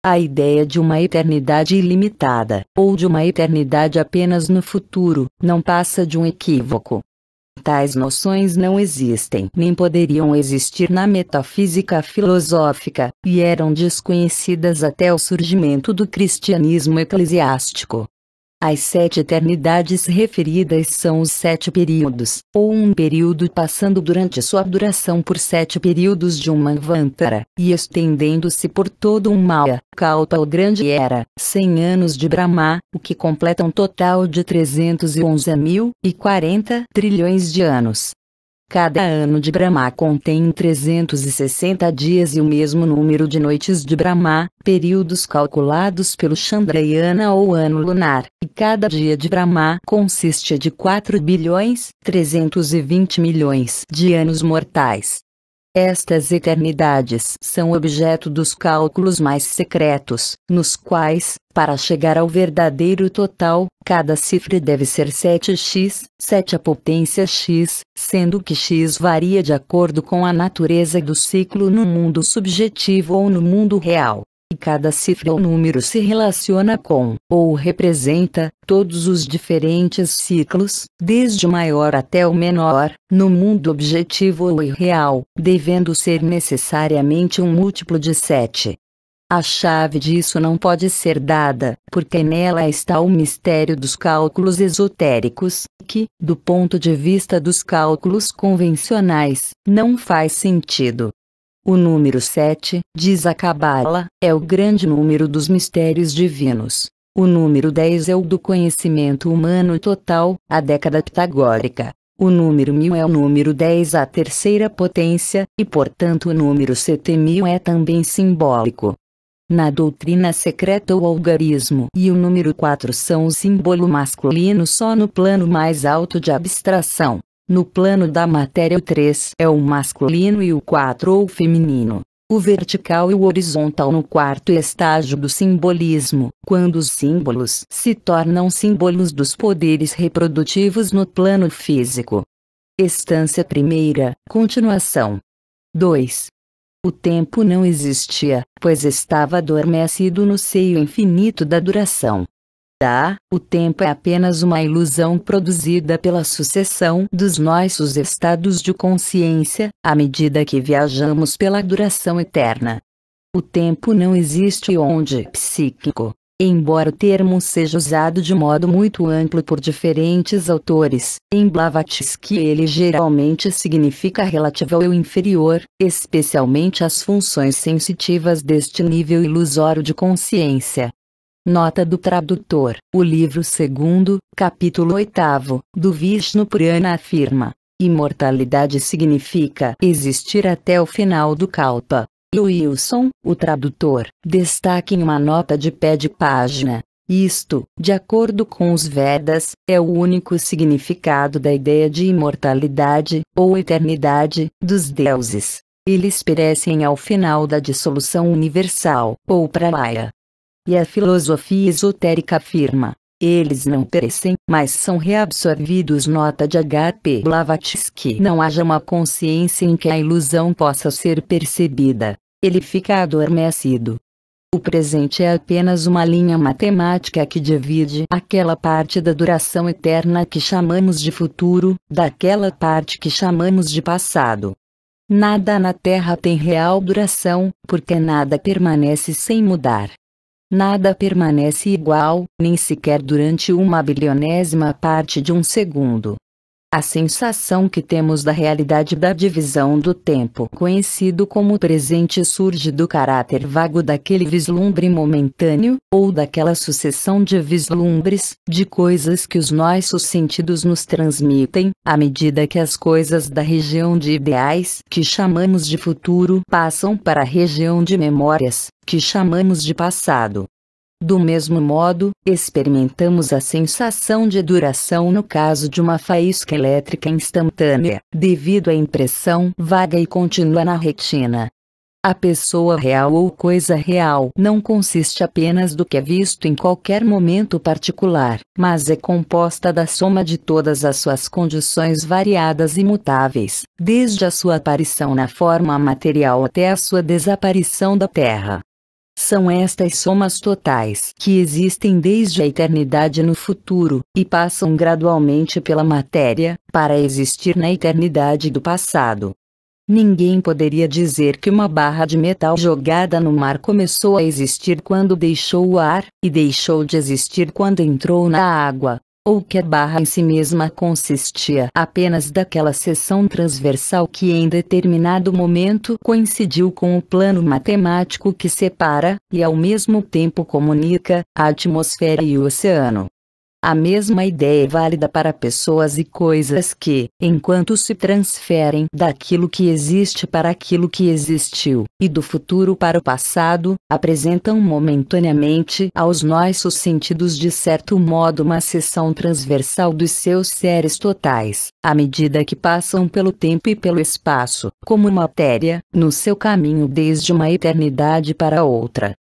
A: A ideia de uma eternidade ilimitada, ou de uma eternidade apenas no futuro, não passa de um equívoco. Tais noções não existem nem poderiam existir na metafísica filosófica, e eram desconhecidas até o surgimento do cristianismo eclesiástico. As 7 eternidades referidas são os 7 períodos, ou um período passando durante sua duração por 7 períodos de um manvantara, e estendendo-se por todo um maya, kalpa ou grande era, 100 anos de Brahma, o que completa um total de 311.040 trilhões de anos. Cada ano de Brahma contém 360 dias e o mesmo número de noites de Brahma, períodos calculados pelo Chandrayana ou ano lunar, e cada dia de Brahma consiste de 4.320.000.000 de anos mortais. Estas eternidades são objeto dos cálculos mais secretos, nos quais, para chegar ao verdadeiro total, cada cifra deve ser 7x, 7 a potência x, sendo que x varia de acordo com a natureza do ciclo no mundo subjetivo ou no mundo real. E cada cifra ou número se relaciona com, ou representa, todos os diferentes ciclos, desde o maior até o menor, no mundo objetivo ou irreal, devendo ser necessariamente um múltiplo de 7. A chave disso não pode ser dada, porque nela está o mistério dos cálculos esotéricos, que, do ponto de vista dos cálculos convencionais, não faz sentido. O número 7, diz a Cabala, é o grande número dos mistérios divinos. O número 10 é o do conhecimento humano total, a década pitagórica. O número 1000 é o número 10 à terceira potência, e portanto o número 7000 é também simbólico. Na doutrina secreta o algarismo e o número 4 são o símbolo masculino só no plano mais alto de abstração. No plano da matéria o 3 é o masculino e o 4 ou feminino. O vertical e o horizontal no quarto estágio do simbolismo, quando os símbolos se tornam símbolos dos poderes reprodutivos no plano físico. Estância primeira, continuação. 2. O tempo não existia, pois estava adormecido no seio infinito da duração. O tempo é apenas uma ilusão produzida pela sucessão dos nossos estados de consciência, à medida que viajamos pela duração eterna. O tempo não existe onde psíquico. Embora o termo seja usado de modo muito amplo por diferentes autores, em Blavatsky ele geralmente significa relativo ao eu inferior, especialmente às funções sensitivas deste nível ilusório de consciência. Nota do tradutor: o livro 2º, capítulo 8, do Vishnu Purana afirma: imortalidade significa existir até o final do Kalpa. Wilson, o tradutor, destaca em uma nota de pé de página: isto, de acordo com os Vedas, é o único significado da ideia de imortalidade, ou eternidade, dos deuses. Eles perecem ao final da dissolução universal, ou pralaya. E a filosofia esotérica afirma: eles não perecem, mas são reabsorvidos. Nota de H.P. Blavatsky: não haja uma consciência em que a ilusão possa ser percebida. Ele fica adormecido. O presente é apenas uma linha matemática que divide aquela parte da duração eterna que chamamos de futuro, daquela parte que chamamos de passado. Nada na Terra tem real duração, porque nada permanece sem mudar. Nada permanece igual, nem sequer durante uma bilionésima parte de um segundo. A sensação que temos da realidade da divisão do tempo conhecido como presente surge do caráter vago daquele vislumbre momentâneo, ou daquela sucessão de vislumbres, de coisas que os nossos sentidos nos transmitem, à medida que as coisas da região de ideais, que chamamos de futuro, passam para a região de memórias, que chamamos de passado. Do mesmo modo, experimentamos a sensação de duração no caso de uma faísca elétrica instantânea, devido à impressão vaga e contínua na retina. A pessoa real ou coisa real não consiste apenas do que é visto em qualquer momento particular, mas é composta da soma de todas as suas condições variadas e mutáveis, desde a sua aparição na forma material até a sua desaparição da Terra. São estas somas totais que existem desde a eternidade no futuro, e passam gradualmente pela matéria, para existir na eternidade do passado. Ninguém poderia dizer que uma barra de metal jogada no mar começou a existir quando deixou o ar, e deixou de existir quando entrou na água. Ou que a barra em si mesma consistia apenas daquela seção transversal que em determinado momento coincidiu com o plano matemático que separa, e ao mesmo tempo comunica, a atmosfera e o oceano. A mesma ideia é válida para pessoas e coisas que, enquanto se transferem daquilo que existe para aquilo que existiu, e do futuro para o passado, apresentam momentaneamente aos nossos sentidos de certo modo uma seção transversal dos seus seres totais, à medida que passam pelo tempo e pelo espaço, como matéria, no seu caminho desde uma eternidade para outra.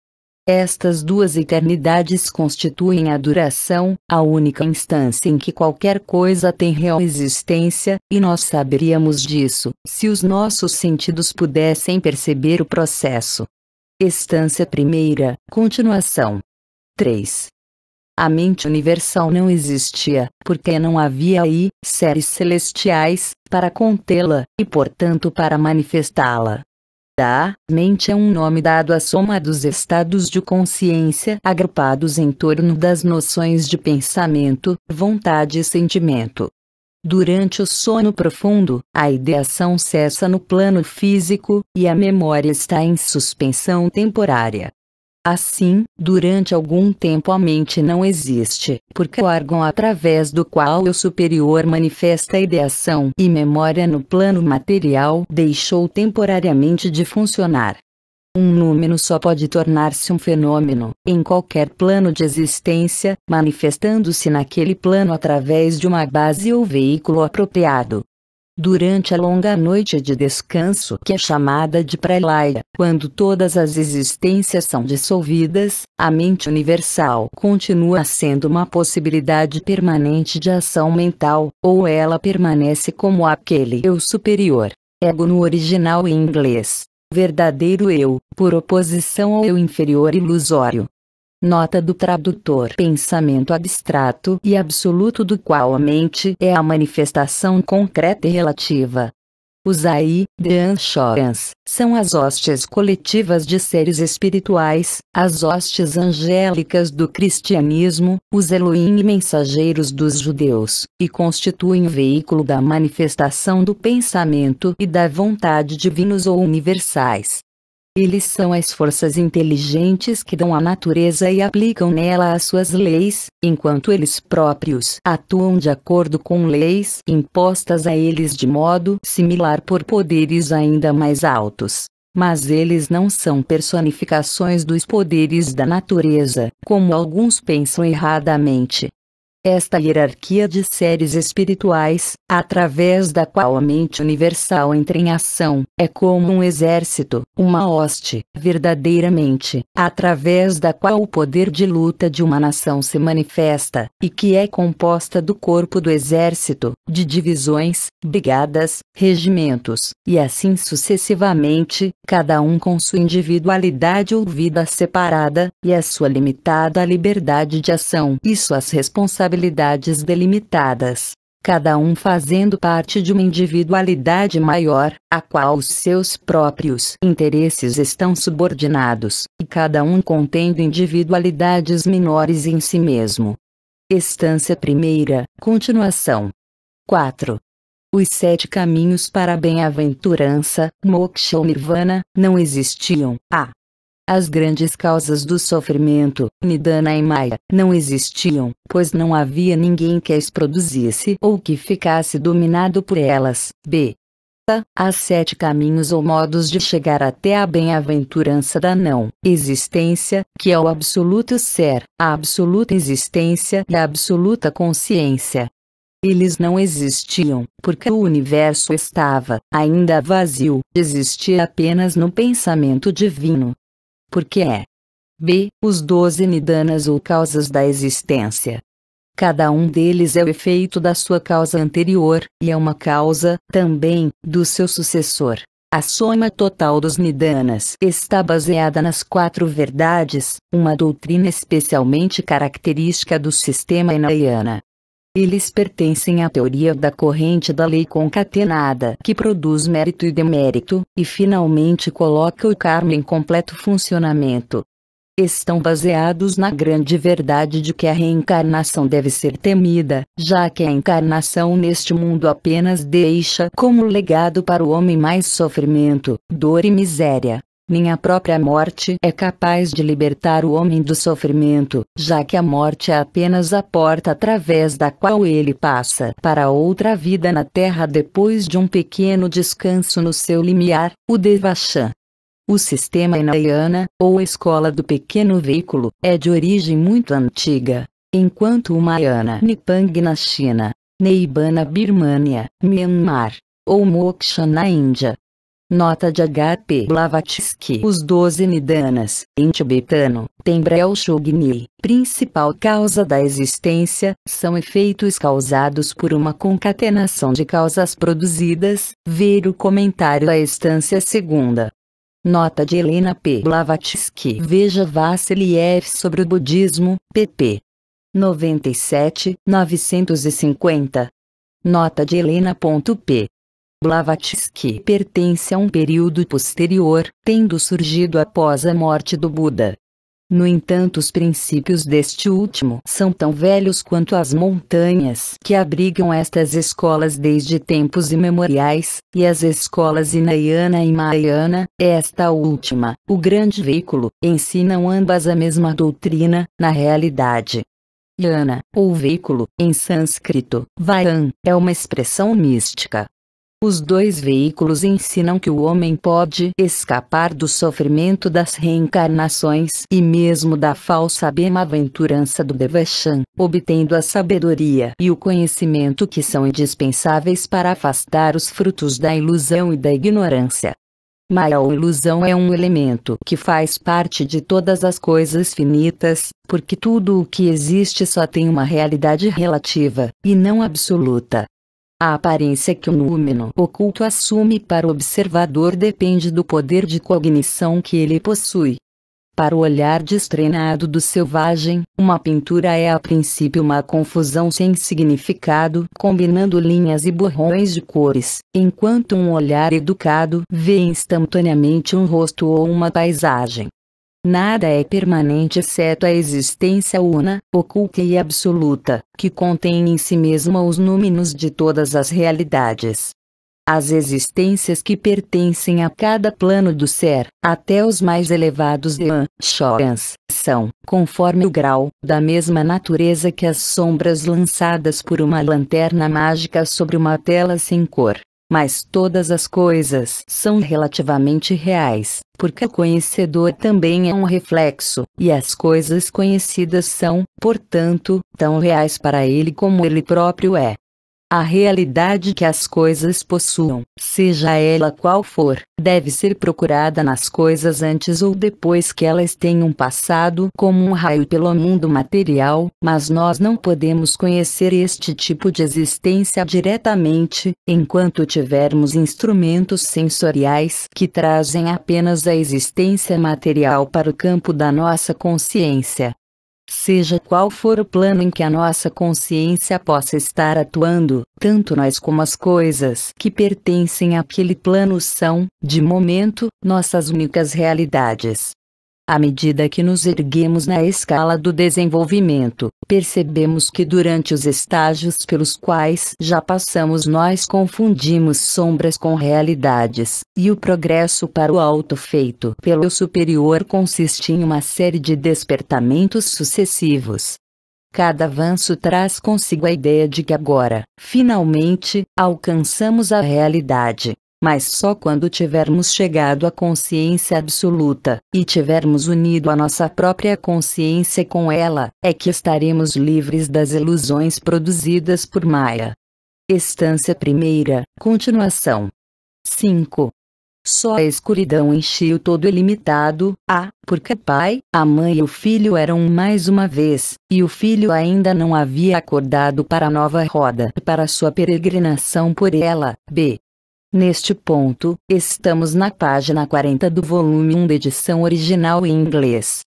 A: Estas duas eternidades constituem a duração, a única instância em que qualquer coisa tem real existência, e nós saberíamos disso, se os nossos sentidos pudessem perceber o processo. Instância primeira, continuação. 3. A mente universal não existia, porque não havia aí seres celestiais para contê-la, e portanto para manifestá-la. A mente é um nome dado à soma dos estados de consciência agrupados em torno das noções de pensamento, vontade e sentimento. Durante o sono profundo, a ideação cessa no plano físico, e a memória está em suspensão temporária. Assim, durante algum tempo a mente não existe, porque o órgão através do qual o superior manifesta a ideação e memória no plano material deixou temporariamente de funcionar. Um número só pode tornar-se um fenômeno, em qualquer plano de existência, manifestando-se naquele plano através de uma base ou veículo apropriado. Durante a longa noite de descanso que é chamada de pralaya, quando todas as existências são dissolvidas, a mente universal continua sendo uma possibilidade permanente de ação mental, ou ela permanece como aquele eu superior, ego no original em inglês, verdadeiro eu, por oposição ao eu inferior ilusório. Nota do tradutor: pensamento abstrato e absoluto do qual a mente é a manifestação concreta e relativa. Os Ai, the Anshorans, são as hóstias coletivas de seres espirituais, as hóstias angélicas do cristianismo, os Elohim mensageiros dos judeus, e constituem o veículo da manifestação do pensamento e da vontade divinos ou universais. Eles são as forças inteligentes que dão à natureza e aplicam nela as suas leis, enquanto eles próprios atuam de acordo com leis impostas a eles de modo similar por poderes ainda mais altos. Mas eles não são personificações dos poderes da natureza, como alguns pensam erradamente. Esta hierarquia de seres espirituais, através da qual a mente universal entra em ação, é como um exército, uma hoste, verdadeiramente, através da qual o poder de luta de uma nação se manifesta, e que é composta do corpo do exército, de divisões, brigadas, regimentos, e assim sucessivamente, cada um com sua individualidade ou vida separada, e a sua limitada liberdade de ação e suas responsabilidades delimitadas, cada um fazendo parte de uma individualidade maior, a qual os seus próprios interesses estão subordinados, e cada um contendo individualidades menores em si mesmo. Instância primeira, continuação. 4. Os 7 caminhos para a bem-aventurança, moksha ou nirvana, não existiam. As grandes causas do sofrimento, nidana e maya, não existiam, pois não havia ninguém que as produzisse ou que ficasse dominado por elas. Há 7 caminhos ou modos de chegar até a bem-aventurança da não-existência, que é o absoluto ser, a absoluta existência e a absoluta consciência. Eles não existiam, porque o universo estava ainda vazio, existia apenas no pensamento divino. Porque os 12 nidanas ou causas da existência. Cada um deles é o efeito da sua causa anterior, e é uma causa, também, do seu sucessor. A soma total dos nidanas está baseada nas 4 verdades, uma doutrina especialmente característica do sistema Hinayana. Eles pertencem à teoria da corrente da lei concatenada que produz mérito e demérito, e finalmente coloca o karma em completo funcionamento. Estão baseados na grande verdade de que a reencarnação deve ser temida, já que a encarnação neste mundo apenas deixa como legado para o homem mais sofrimento, dor e miséria. Nem a própria morte é capaz de libertar o homem do sofrimento, já que a morte é apenas a porta através da qual ele passa para outra vida na terra depois de um pequeno descanso no seu limiar, o Devachan. O sistema Hinayana, ou escola do pequeno veículo, é de origem muito antiga, enquanto o Mahayana Nipang na China, Nibbana Birmânia, Myanmar, ou Moksha na Índia. Nota de H.P. Blavatsky. Os 12 nidanas, em tibetano, Tembrel Shogni, principal causa da existência, são efeitos causados por uma concatenação de causas produzidas, ver o comentário à instância segunda. Nota de Helena P. Blavatsky. Veja Vassiliev sobre o budismo, pp. 97, 950. Nota de Helena.p. Blavatsky pertence a um período posterior, tendo surgido após a morte do Buda. No entanto, os princípios deste último são tão velhos quanto as montanhas que abrigam estas escolas desde tempos imemoriais, e as escolas Hinayana e Mahayana, esta última, o grande veículo, ensinam ambas a mesma doutrina, na realidade. Yana, ou veículo, em sânscrito, Vayan, é uma expressão mística. Os 2 veículos ensinam que o homem pode escapar do sofrimento das reencarnações e mesmo da falsa bem-aventurança do Devachan, obtendo a sabedoria e o conhecimento que são indispensáveis para afastar os frutos da ilusão e da ignorância. Maya ou ilusão é um elemento que faz parte de todas as coisas finitas, porque tudo o que existe só tem uma realidade relativa, e não absoluta. A aparência que o númeno oculto assume para o observador depende do poder de cognição que ele possui. Para o olhar destreinado do selvagem, uma pintura é a princípio uma confusão sem significado, combinando linhas e borrões de cores, enquanto um olhar educado vê instantaneamente um rosto ou uma paisagem. Nada é permanente exceto a existência una, oculta e absoluta, que contém em si mesma os números de todas as realidades. As existências que pertencem a cada plano do ser, até os mais elevados Shorans, são, conforme o grau, da mesma natureza que as sombras lançadas por uma lanterna mágica sobre uma tela sem cor. Mas todas as coisas são relativamente reais, porque o conhecedor também é um reflexo, e as coisas conhecidas são, portanto, tão reais para ele como ele próprio é. A realidade que as coisas possuam, seja ela qual for, deve ser procurada nas coisas antes ou depois que elas tenham passado como um raio pelo mundo material, mas nós não podemos conhecer este tipo de existência diretamente, enquanto tivermos instrumentos sensoriais que trazem apenas a existência material para o campo da nossa consciência. Seja qual for o plano em que a nossa consciência possa estar atuando, tanto nós como as coisas que pertencem àquele plano são, de momento, nossas únicas realidades. À medida que nos erguemos na escala do desenvolvimento, percebemos que durante os estágios pelos quais já passamos nós confundimos sombras com realidades, e o progresso para o alto feito pelo eu superior consiste em uma série de despertamentos sucessivos. Cada avanço traz consigo a ideia de que agora, finalmente, alcançamos a realidade. Mas só quando tivermos chegado à consciência absoluta, e tivermos unido a nossa própria consciência com ela, é que estaremos livres das ilusões produzidas por Maya. Estância primeira, continuação. 5. Só a escuridão enchia o todo ilimitado, porque o pai, a mãe e o filho eram um mais uma vez, e o filho ainda não havia acordado para a nova roda, para sua peregrinação por ela. Neste ponto, estamos na página 40 do volume 1 da edição original em inglês.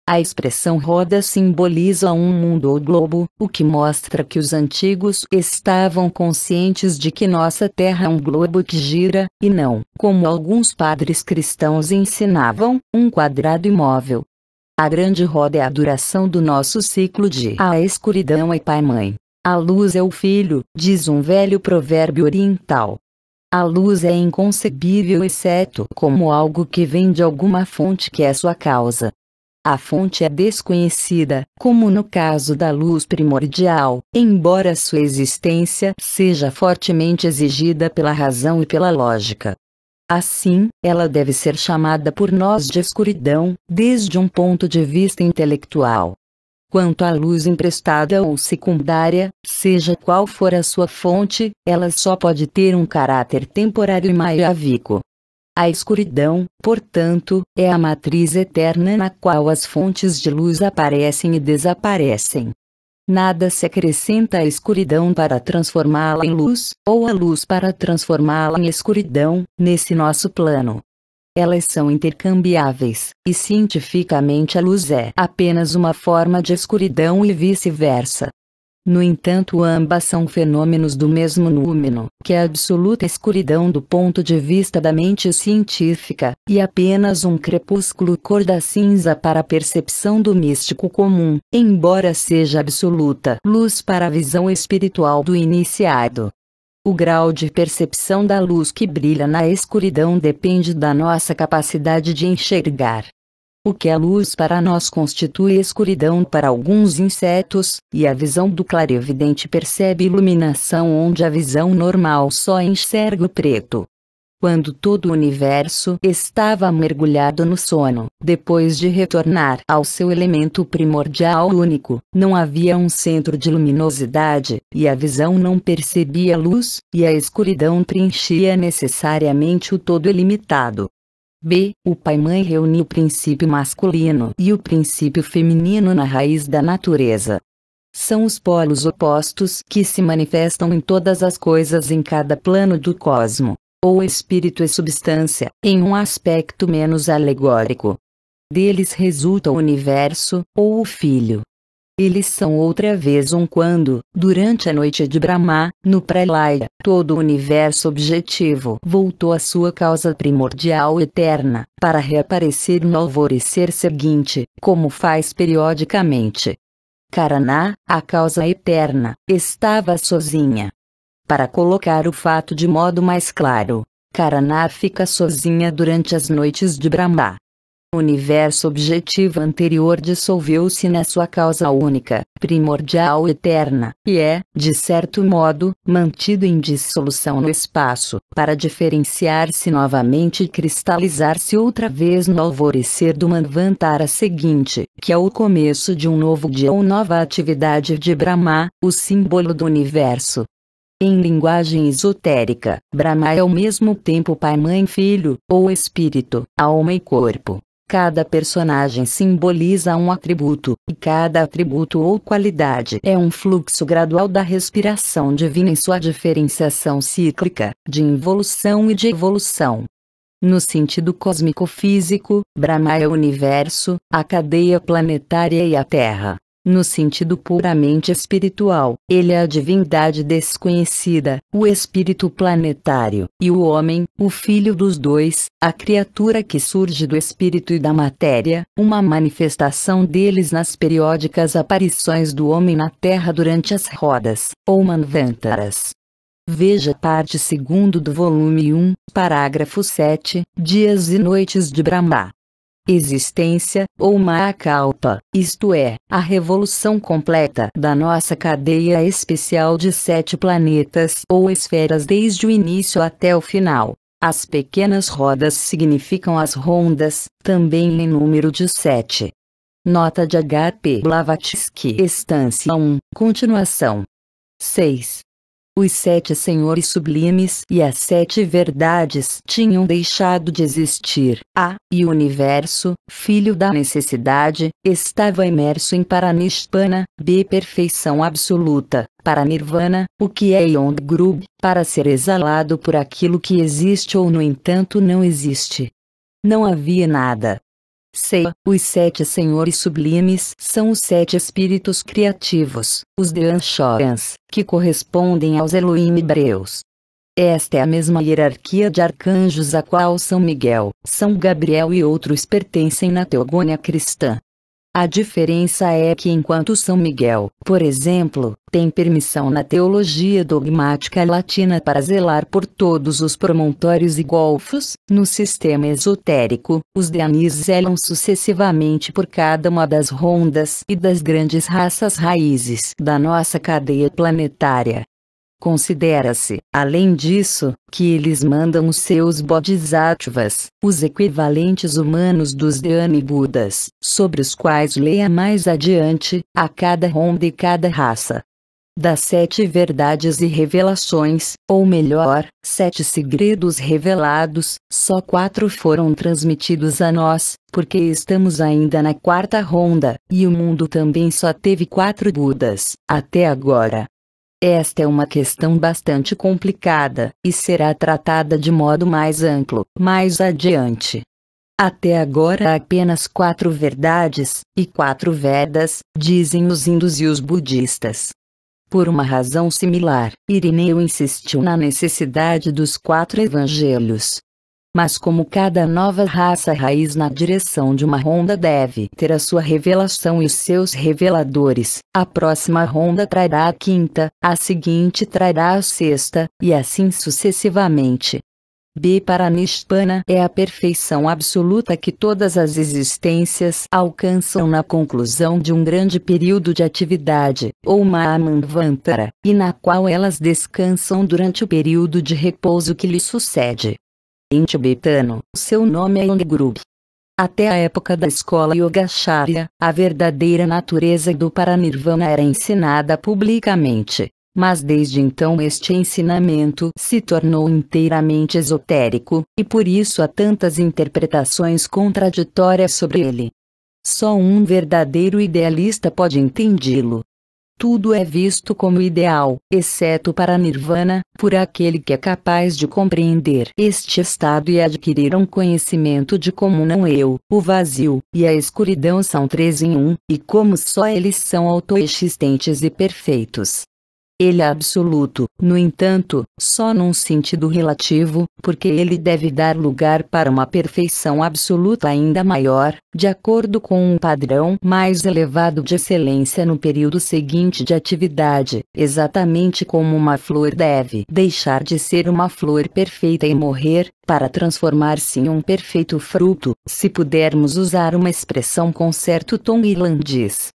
A: A expressão roda simboliza um mundo ou globo, o que mostra que os antigos estavam conscientes de que nossa Terra é um globo que gira, e não, como alguns padres cristãos ensinavam, um quadrado imóvel. A grande roda é a duração do nosso ciclo de a escuridão é pai-mãe. A luz é o filho, diz um velho provérbio oriental. A luz é inconcebível exceto como algo que vem de alguma fonte que é sua causa. A fonte é desconhecida, como no caso da luz primordial, embora sua existência seja fortemente exigida pela razão e pela lógica. Assim, ela deve ser chamada por nós de escuridão, desde um ponto de vista intelectual. Quanto à luz emprestada ou secundária, seja qual for a sua fonte, ela só pode ter um caráter temporário e maiavico. A escuridão, portanto, é a matriz eterna na qual as fontes de luz aparecem e desaparecem. Nada se acrescenta à escuridão para transformá-la em luz, ou à luz para transformá-la em escuridão, nesse nosso plano. Elas são intercambiáveis, e cientificamente a luz é apenas uma forma de escuridão e vice-versa. No entanto, ambas são fenômenos do mesmo número, que é a absoluta escuridão do ponto de vista da mente científica, e apenas um crepúsculo cor da cinza para a percepção do místico comum, embora seja absoluta luz para a visão espiritual do iniciado. O grau de percepção da luz que brilha na escuridão depende da nossa capacidade de enxergar. O que é luz para nós constitui escuridão para alguns insetos, e a visão do clarividente percebe iluminação onde a visão normal só enxerga o preto. Quando todo o universo estava mergulhado no sono, depois de retornar ao seu elemento primordial único, não havia um centro de luminosidade, e a visão não percebia luz, e a escuridão preenchia necessariamente o todo ilimitado. O pai-mãe reúne o princípio masculino e o princípio feminino na raiz da natureza. São os polos opostos que se manifestam em todas as coisas em cada plano do cosmo. Ou espírito e substância, em um aspecto menos alegórico. Deles resulta o universo, ou o filho. Eles são outra vez quando, durante a noite de Brahma, no Pralaya, todo o universo objetivo voltou à sua causa primordial eterna, para reaparecer no alvorecer seguinte, como faz periodicamente. Karana, a causa eterna, estava sozinha. Para colocar o fato de modo mais claro, Karana fica sozinha durante as noites de Brahma. O universo objetivo anterior dissolveu-se na sua causa única, primordial eterna, e é, de certo modo, mantido em dissolução no espaço, para diferenciar-se novamente e cristalizar-se outra vez no alvorecer do Manvantara seguinte, que é o começo de um novo dia ou nova atividade de Brahma, o símbolo do universo. Em linguagem esotérica, Brahma é ao mesmo tempo pai, mãe, filho, ou espírito, alma e corpo. Cada personagem simboliza um atributo, e cada atributo ou qualidade é um fluxo gradual da respiração divina em sua diferenciação cíclica, de involução e de evolução. No sentido cósmico-físico, Brahma é o universo, a cadeia planetária e a Terra. No sentido puramente espiritual, ele é a divindade desconhecida, o espírito planetário, e o homem, o filho dos dois, a criatura que surge do espírito e da matéria, uma manifestação deles nas periódicas aparições do homem na Terra durante as rodas, ou manvantaras. Veja parte 2º do volume 1, parágrafo 7, Dias e Noites de Brahma. Existência, ou Mahakalpa, isto é, a revolução completa da nossa cadeia especial de 7 planetas ou esferas desde o início até o final. As pequenas rodas significam as rondas, também em número de 7. Nota de H.P. Blavatsky, Estância 1, continuação. 6. Os 7 senhores sublimes e as 7 verdades tinham deixado de existir. E o universo, filho da necessidade, estava imerso em Paranishpana, perfeição absoluta, para Nirvana, o que é Yong-Grub, para ser exalado por aquilo que existe ou no entanto não existe. Não havia nada. Os 7 senhores sublimes são os 7 espíritos criativos, os Deanshorans, que correspondem aos Elohim hebreus. Esta é a mesma hierarquia de arcanjos a qual São Miguel, São Gabriel e outros pertencem na teogônia cristã. A diferença é que enquanto São Miguel, por exemplo, tem permissão na teologia dogmática latina para zelar por todos os promontórios e golfos, no sistema esotérico, os Deanis zelam sucessivamente por cada uma das rondas e das grandes raças raízes da nossa cadeia planetária. Considera-se, além disso, que eles mandam os seus bodhisattvas, os equivalentes humanos dos Dhyani Budas, sobre os quais leia mais adiante, a cada ronda e cada raça. Das 7 verdades e revelações, ou melhor, 7 segredos revelados, só 4 foram transmitidos a nós, porque estamos ainda na 4ª ronda, e o mundo também só teve 4 Budas, até agora. Esta é uma questão bastante complicada, e será tratada de modo mais amplo, mais adiante. Até agora há apenas 4 verdades, e 4 Vedas, dizem os hindus e os budistas. Por uma razão similar, Irineu insistiu na necessidade dos 4 evangelhos. Mas como cada nova raça raiz na direção de uma ronda deve ter a sua revelação e os seus reveladores, a próxima ronda trará a 5ª, a seguinte trará a 6ª, e assim sucessivamente. Paranishpana é a perfeição absoluta que todas as existências alcançam na conclusão de um grande período de atividade, ou Mahamanvantara, e na qual elas descansam durante o período de repouso que lhe sucede. Em tibetano, seu nome é Yong-Grub. Até a época da escola Yogacharya, a verdadeira natureza do Paranirvana era ensinada publicamente. Mas desde então este ensinamento se tornou inteiramente esotérico, e por isso há tantas interpretações contraditórias sobre ele. Só um verdadeiro idealista pode entendê-lo. Tudo é visto como ideal, exceto para Nirvana, por aquele que é capaz de compreender este estado e adquirir um conhecimento de como não eu, o vazio, e a escuridão são 3 em 1, e como só eles são autoexistentes e perfeitos. Ele é absoluto, no entanto, só num sentido relativo, porque ele deve dar lugar para uma perfeição absoluta ainda maior, de acordo com um padrão mais elevado de excelência no período seguinte de atividade, exatamente como uma flor deve deixar de ser uma flor perfeita e morrer, para transformar-se em um perfeito fruto, se pudermos usar uma expressão com certo tom irlandês.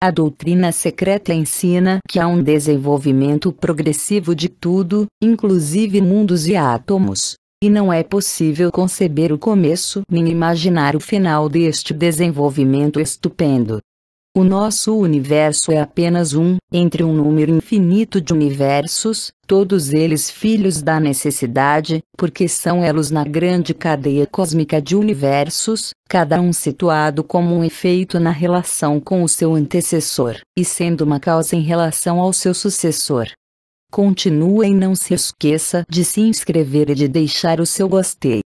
A: A doutrina secreta ensina que há um desenvolvimento progressivo de tudo, inclusive mundos e átomos, e não é possível conceber o começo nem imaginar o final deste desenvolvimento estupendo. O nosso universo é apenas um, entre um número infinito de universos, todos eles filhos da necessidade, porque são elos na grande cadeia cósmica de universos, cada um situado como um efeito na relação com o seu antecessor, e sendo uma causa em relação ao seu sucessor. Continue e não se esqueça de se inscrever e de deixar o seu gostei.